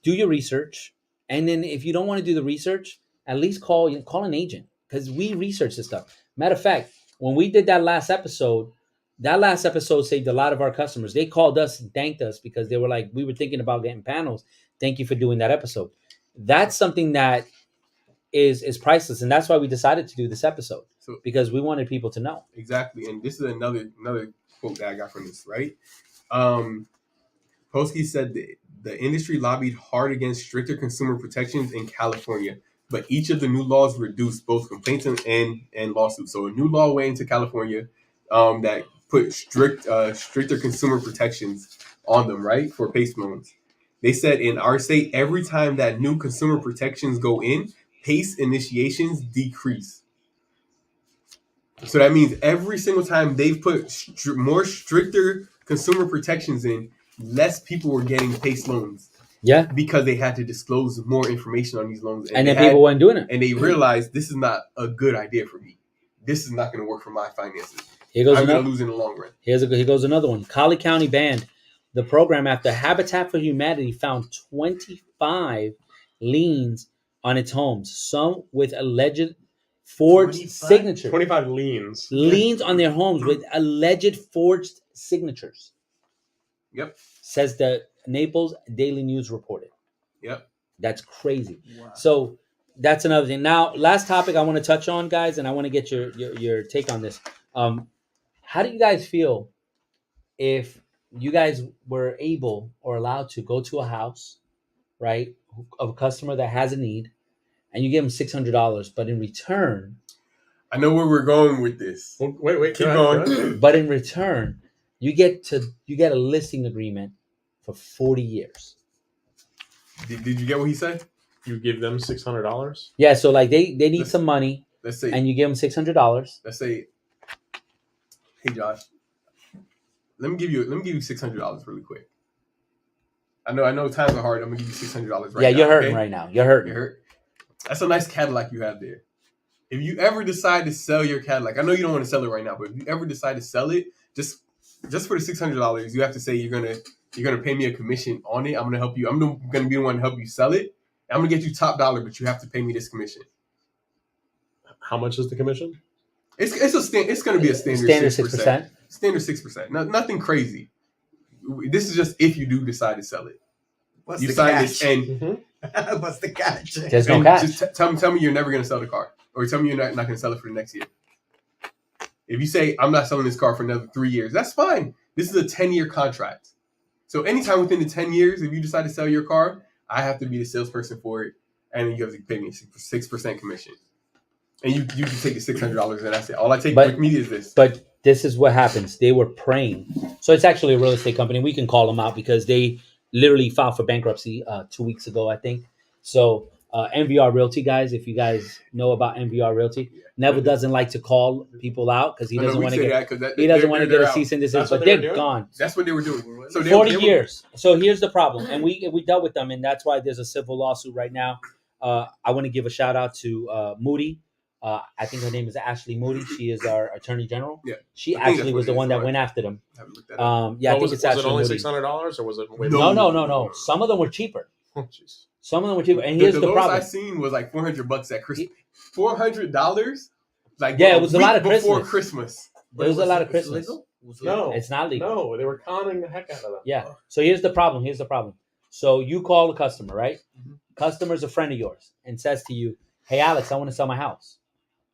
do your research. And then if you don't want to do the research, at least call an agent, because we research this stuff. Matter of fact, when we did that last episode saved a lot of our customers. They called us and thanked us because they were like, we were thinking about getting panels. Thank you for doing that episode. That's something that is priceless. And that's why we decided to do this episode, because we wanted people to know. Exactly. And this is another quote that I got from this, right? Polsky said the industry lobbied hard against stricter consumer protections in California, but each of the new laws reduced both complaints and lawsuits. So a new law went into California that put stricter consumer protections on them, right, for PACE loans. They said in our state, every time that new consumer protections go in, PACE initiations decrease. So that means every single time they've put more stricter consumer protections in, less people were getting PACE loans. Yeah. Because they had to disclose more information on these loans. And then people weren't doing it. And they realized this is not a good idea for me. This is not going to work for my finances. Here goes I'm going to lose in the long run. Here goes another one. Collie County banned the program after Habitat for Humanity found 25 liens on its homes, some with alleged forged 25? signatures. 25 liens. Liens on their homes with alleged forged signatures. Yep. Says the Naples Daily News reported. Yep. That's crazy. Wow. So that's another thing. Now, last topic I want to touch on, guys, and I want to get your take on this. How do you guys feel if you guys were able or allowed to go to a house, right, of a customer that has a need, and you give them $600, but in return, I know where we're going with this. Well, wait. Keep go ahead, going. go ahead. but in return, you get a listing agreement for 40 years. Did you get what he said? You give them $600. Yeah, so like they need some money, Let's say. and you give them $600. Let's say. Hey Josh, let me give you $600 really quick. I know times are hard. I'm gonna give you $600 right now. Yeah, you're hurting okay? right now. You're hurting. You're hurt. That's a nice Cadillac you have there. If you ever decide to sell your Cadillac, I know you don't want to sell it right now, but if you ever decide to sell it, just for the $600, you have to say you're gonna pay me a commission on it. I'm gonna help you. I'm gonna be the one to help you sell it. I'm gonna get you top dollar, but you have to pay me this commission. How much is the commission? It's gonna be a standard 6%. Standard 6%. Nothing crazy. This is just if you do decide to sell it. What's You the sign catch? this and What's the catch? There's no and catch. just tell me you're never gonna sell the car, or tell me you're not gonna sell it for the next year. If you say I'm not selling this car for another 3 years, that's fine. This is a 10-year contract. So anytime within the 10 years, if you decide to sell your car, I have to be the salesperson for it, and then you have to pay me a 6% commission. And you can take the $600 and that's it. All I take with me is this. But this is what happens. They were praying. So it's actually a real estate company. We can call them out because they literally filed for bankruptcy 2 weeks ago, I think. So MVR Realty, guys, if you guys know about MVR Realty, Neville doesn't like to call people out because he doesn't want to get a cease and desist, but they're gone. That's what they were doing. So 40 years. So here's the problem. And we dealt with them, and that's why there's a civil lawsuit right now. I want to give a shout out to Moody. I think her name is Ashley Moody. She is our attorney general. Yeah, she actually was the one that went after them. Yeah, I think it's actually only Moody. $600 or was it? No. Some of them were cheaper. Oh, jeez. Some of them were cheaper. And here's the lowest problem. I seen was like $400 at Christmas. $400? Like yeah, it was a lot of before Christmas. Christmas. There was a lot of Christmas. No, it's not legal. No, they were conning the heck out of them. Yeah. So here's the problem. So you call the customer, right? Mm-hmm. Customer's a friend of yours and says to you, "Hey, Alex, I want to sell my house."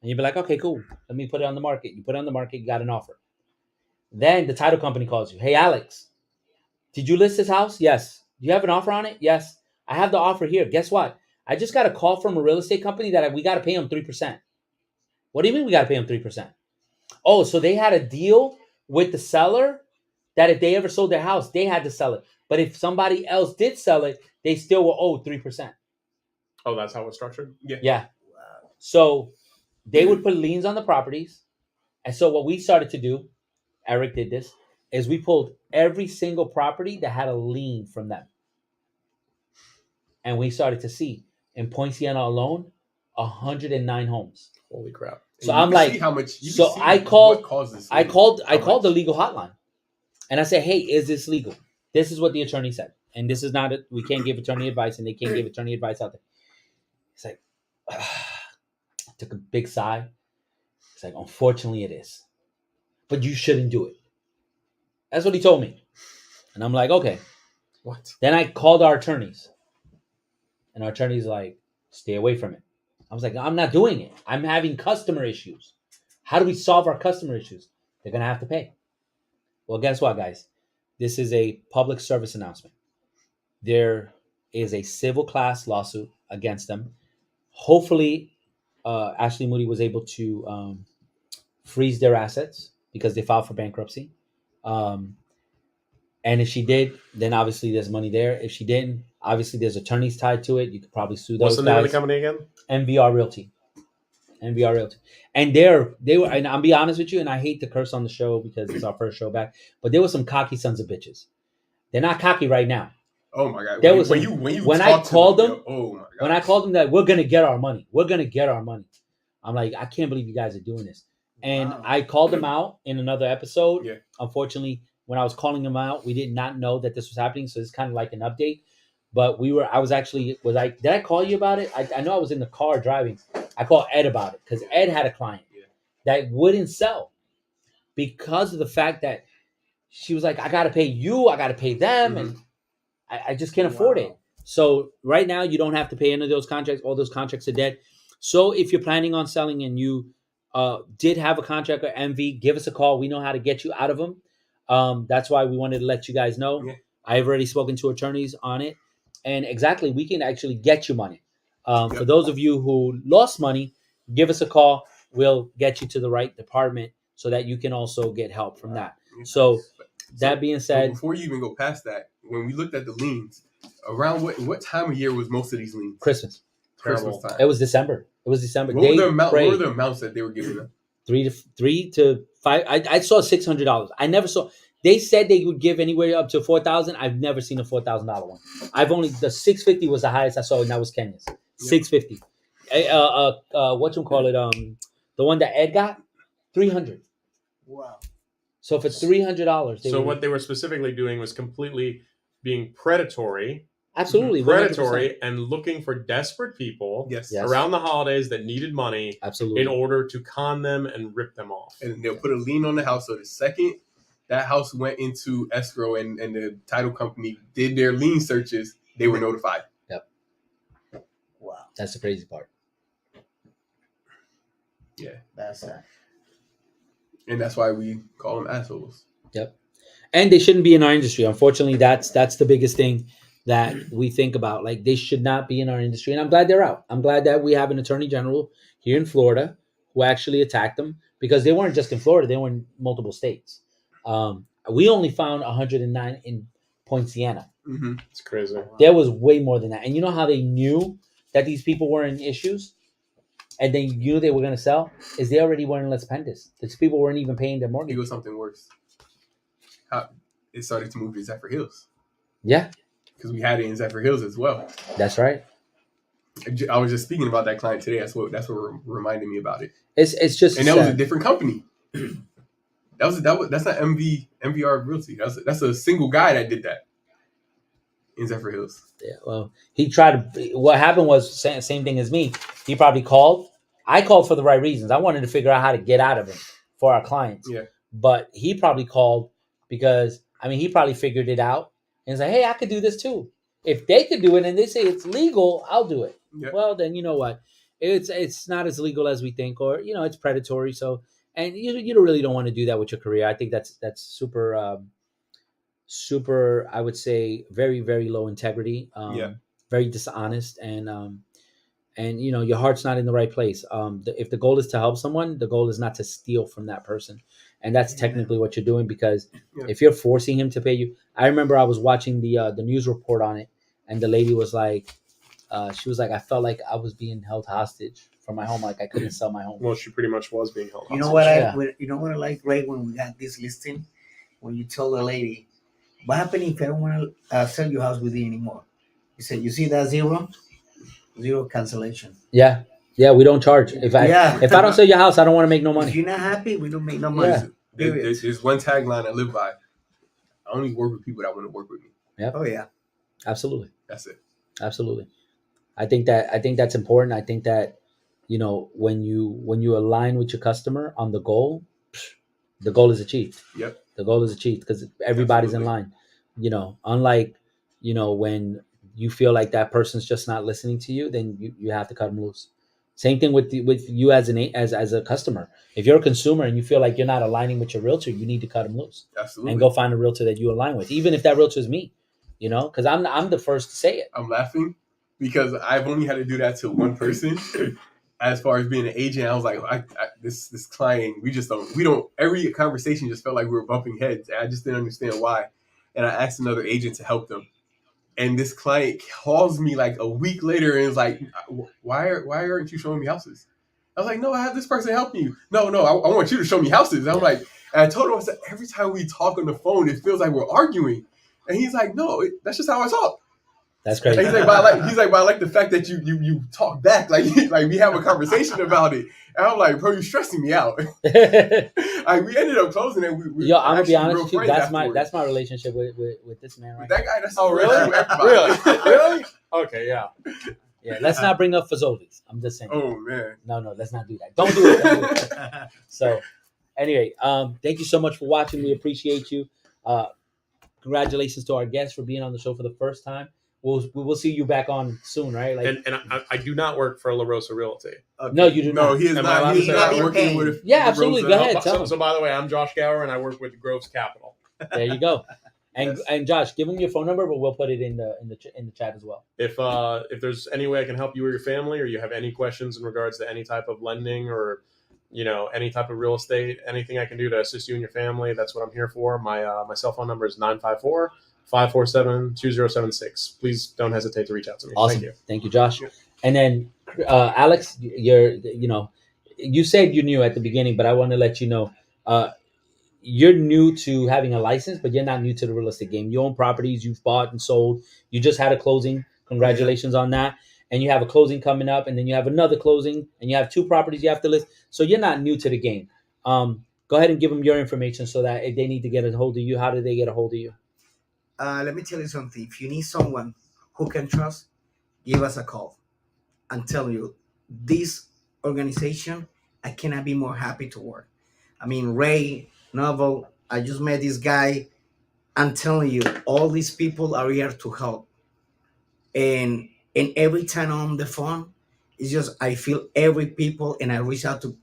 And you'd be like, "Okay, cool. Let me put it on the market." You put it on the market. You got an offer. Then the title company calls you. "Hey, Alex, did you list this house?" "Yes." "Do you have an offer on it?" "Yes." "I have the offer here. Guess what? I just got a call from a real estate company that we got to pay them 3%. "What do you mean we got to pay them 3%? "Oh, so they had a deal with the seller that if they ever sold their house, they had to sell it. But if somebody else did sell it, they still were owed 3%. Oh, that's how it's structured? Yeah. So they would put liens on the properties. And so what we started to do, Eric did this, is we pulled every single property that had a lien from them. And we started to see in Point Siena alone, 109 homes. Holy crap. So I'm like, how much, so I called the legal hotline. And I said, "Hey, is this legal?" This is what the attorney said. And this is not, we can't give attorney advice, and they can't give attorney advice out there. It's like, took a big sigh. It's like, "Unfortunately, it is. But you shouldn't do it." That's what he told me. And I'm like, okay. What? Then I called our attorneys. And our attorney's like, "Stay away from it." I was like, "I'm not doing it. I'm having customer issues. How do we solve our customer issues?" "They're going to have to pay." Well, guess what, guys? This is a public service announcement. There is a civil class lawsuit against them. Hopefully, Ashley Moody was able to freeze their assets because they filed for bankruptcy. And if she did, then obviously there's money there. If she didn't, obviously there's attorneys tied to it. You could probably sue those What's the name guys. of the company again? MVR Realty. MVR Realty. And they were, and I'll be honest with you, and I hate to curse on the show because it's our first show back, but there were some cocky sons of bitches. They're not cocky right now. Oh my god! There When, was when a- you when I talk to called them, yo, oh my god! When I called them that we're gonna get our money, I'm like, I can't believe you guys are doing this. And Wow. I called them out in another episode. Yeah. Unfortunately, when I was calling them out, we did not know that this was happening, so it's kind of like an update. But did I call you about it? I know I was in the car driving. I called Ed about it because Ed had a client that wouldn't sell because of the fact that she was like, I got to pay you, I got to pay them, and I just can't afford it. So right now, you don't have to pay any of those contracts. All those contracts are dead. So if you're planning on selling and you did have a contract or MV, give us a call. We know how to get you out of them. That's why we wanted to let you guys know. Yeah. I've already spoken to attorneys on it. And exactly, we can actually get you money. For those of you who lost money, give us a call. We'll get you to the right department so that you can also get help from that. So that being said, before you even go past that, when we looked at the liens, around what time of year was most of these liens? Christmas Time. It was December. What were the amounts that they were giving them? 3 to 5. I saw $600. I never saw. They said they would give anywhere up to $4,000. I've never seen a $4,000 one. I've only the $650 was the highest I saw, and that was Kenya's $650. The one that Ed got, $300. Wow. So for $300, So what they were specifically doing was completely being predatory. Absolutely 100%. 100%. And looking for desperate people Yes. around the holidays that needed money Absolutely. in order to con them and rip them off. And they'll put a lien on the house. So the second that house went into escrow and the title company did their lien searches, they were notified. Wow. That's the crazy part. Yeah. That's And that's why we call them assholes. Yep. And they shouldn't be in our industry. Unfortunately, that's the biggest thing that we think about. Like, they should not be in our industry. And I'm glad they're out. I'm glad that we have an attorney general here in Florida who actually attacked them, because they weren't just in Florida. They were in multiple states. We only found 109 in Point Siena. Mm-hmm. It's crazy. There was way more than that. And you know how they knew that these people were in issues and they knew they were going to sell? Is they already were in Las Pendas. These people weren't even paying their It mortgage. was something worse. It started to move to Zephyr Hills. Yeah, Because we had it in Zephyr Hills as well. that's right. I was just speaking about that client today. That's what reminded me about it. It's just And that was sad. a different company. That's not MVR Realty. That's a single guy that did that in Zephyr Hills. Yeah, well, he tried to. What happened was same thing as me. He probably called. I called for the right reasons. I wanted to figure out how to get out of him for our clients. Yeah. But he probably called because he probably figured it out and said, "Hey, I could do this too. If they could do it and they say it's legal, I'll do it." Yeah. Well, then you know what? It's not as legal as we think, or it's predatory. So, and you really don't want to do that with your career. I think that's super. Super, I would say, very, very low integrity, very dishonest, and your heart's not in the right place. If the goal is to help someone, the goal is not to steal from that person, and that's technically what you're doing, because if you're forcing him to pay you, I remember I was watching the news report on it, and the lady was like, she was like, I felt like I was being held hostage from my home, like I couldn't sell my home. Well, she pretty much was being held hostage. You know what I like, Ray, when we got this listing, when you told the lady, what happened if I don't want to sell your house with you anymore? You said, you see that zero cancellation. Yeah, we don't charge. If I don't sell your house, I don't want to make no money. If you're not happy, we don't make no money. Yeah. There's one tagline I live by. I only work with people that want to work with me. Yep. Oh yeah. Absolutely. That's it. Absolutely. I think that's important. I think that when you align with your customer on the goal is achieved. Yep. The goal is achieved because everybody's Absolutely. in line. Unlike when you feel like that person's just not listening to you, then you have to cut them loose. Same thing with you as a customer. If you're a consumer and you feel like you're not aligning with your realtor, you need to cut them loose. Absolutely. And go find a realtor that you align with, even if that realtor is me. Because I'm the first to say it. I'm laughing because I've only had to do that to one person. As far as being an agent, I was like, this client, we don't. Every conversation just felt like we were bumping heads. And I just didn't understand why. And I asked another agent to help them. And this client calls me like a week later and is like, why aren't you showing me houses? I was like, no, I have this person helping you. No, I want you to show me houses. I'm like, and I told him, I said, every time we talk on the phone, it feels like we're arguing. And he's like, no, that's just how I talk. That's crazy. And he's like, but I like the fact that you talk back, like we have a conversation about it. And I'm like, bro, you're stressing me out. We ended up closing it. Yo, I'm gonna be honest with you. That's my relationship with this man right that guy. That's Really? Okay, yeah. Yeah, let's not bring up Fazoli's. I'm just saying. Oh man. No, let's not do that. Don't do it. So, anyway, thank you so much for watching. We appreciate you. Congratulations to our guests for being on the show for the first time. We'll see you back on soon, right? Like, And I do not work for La Rosa Realty. Okay. no, you do No, not. he is Am I allowed not. to He's say not that? working with. Yeah, absolutely. Go ahead. Tell So, him. so by the way, I'm Josh Gowar, and I work with Groves Capital. There you go. And Yes. and Josh, give him your phone number, but we'll put it in the chat as well. If there's any way I can help you or your family, or you have any questions in regards to any type of lending or any type of real estate, anything I can do to assist you and your family, that's what I'm here for. My cell phone number is 954-547-2076. Please don't hesitate to reach out to me. Awesome. Thank you. Josh. Yeah. And then Alex, you said you knew at the beginning, but I want to let you know, you're new to having a license, but you're not new to the real estate game. You own properties, you've bought and sold. You just had a closing. Congratulations on that. And you have a closing coming up, and then you have another closing, and you have 2 properties you have to list. So you're not new to the game. Go ahead and give them your information so that if they need to get a hold of you, how do they get a hold of you? Let me tell you something. If you need someone who can trust, give us a call. I'm telling you, this organization, I cannot be more happy to work. I mean, Rey, Novel, I just met this guy. I'm telling you, all these people are here to help. And every time I'm on the phone, it's just I feel every people and I reach out to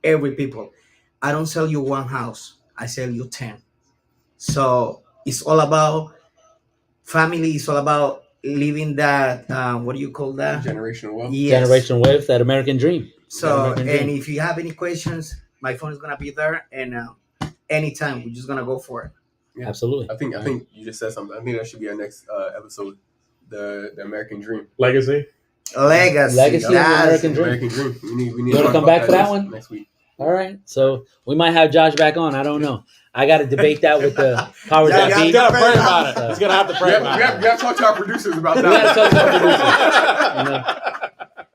every people. I don't sell you one house. I sell you 10. So it's all about family. It's all about living that, what do you call that? Generational wealth. Yes. Generation Wealth, that American dream. So, That American and dream. if you have any questions, my phone is going to be there. And anytime, we're just going to go for it. Yeah. Absolutely. I think you just said something. I think that should be our next episode. The American Dream. Legacy. Legacy. of the American The Dream. American Dream. We need You to wanna talk come about back for that one? next week. All right. So we might have Josh back on. I don't know. I got to debate that with the powers Yeah, that yeah, be. He's got to pray about it. So- He's going to have to We pray have, about we have to talk to our producers about We gotta talk to our that.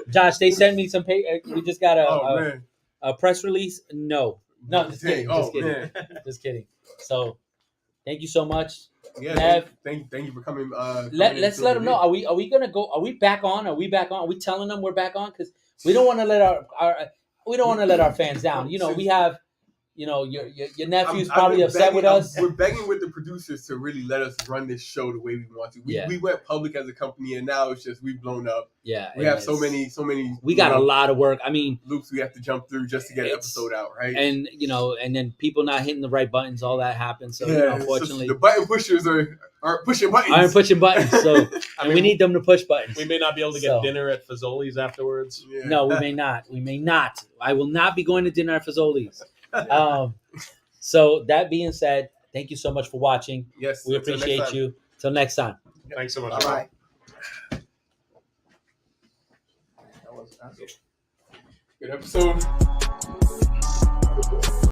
Josh, they sent me some pay. We just got Oh man. a press release. No, just kidding. Oh, Just kidding. man. Just kidding. So, thank you so much. Yeah. Nev. Thank you for coming. Let's let them know. Are we gonna go? Are we back on? Are we back on? Are we telling them we're back on? Because we don't want to let our fans down. We have. Your nephew's probably upset with us. We're begging with the producers to really let us run this show the way we want to. We went public as a company, and now it's just we've blown up. Yeah, We have so many. We got a lot of work. I mean, loops we have to jump through just to get an episode out, right? and and then people not hitting the right buttons, all that happens. So unfortunately, the button pushers aren't pushing buttons. aren't pushing buttons. So I and mean, we need them to push buttons. We may not be able to get dinner at Fazoli's afterwards. Yeah. No, we may not. We may not. I will not be going to dinner at Fazoli's. So that being said, thank you so much for watching. Yes, We until next appreciate time. you. Till next time. Thanks so much. All right. Good episode.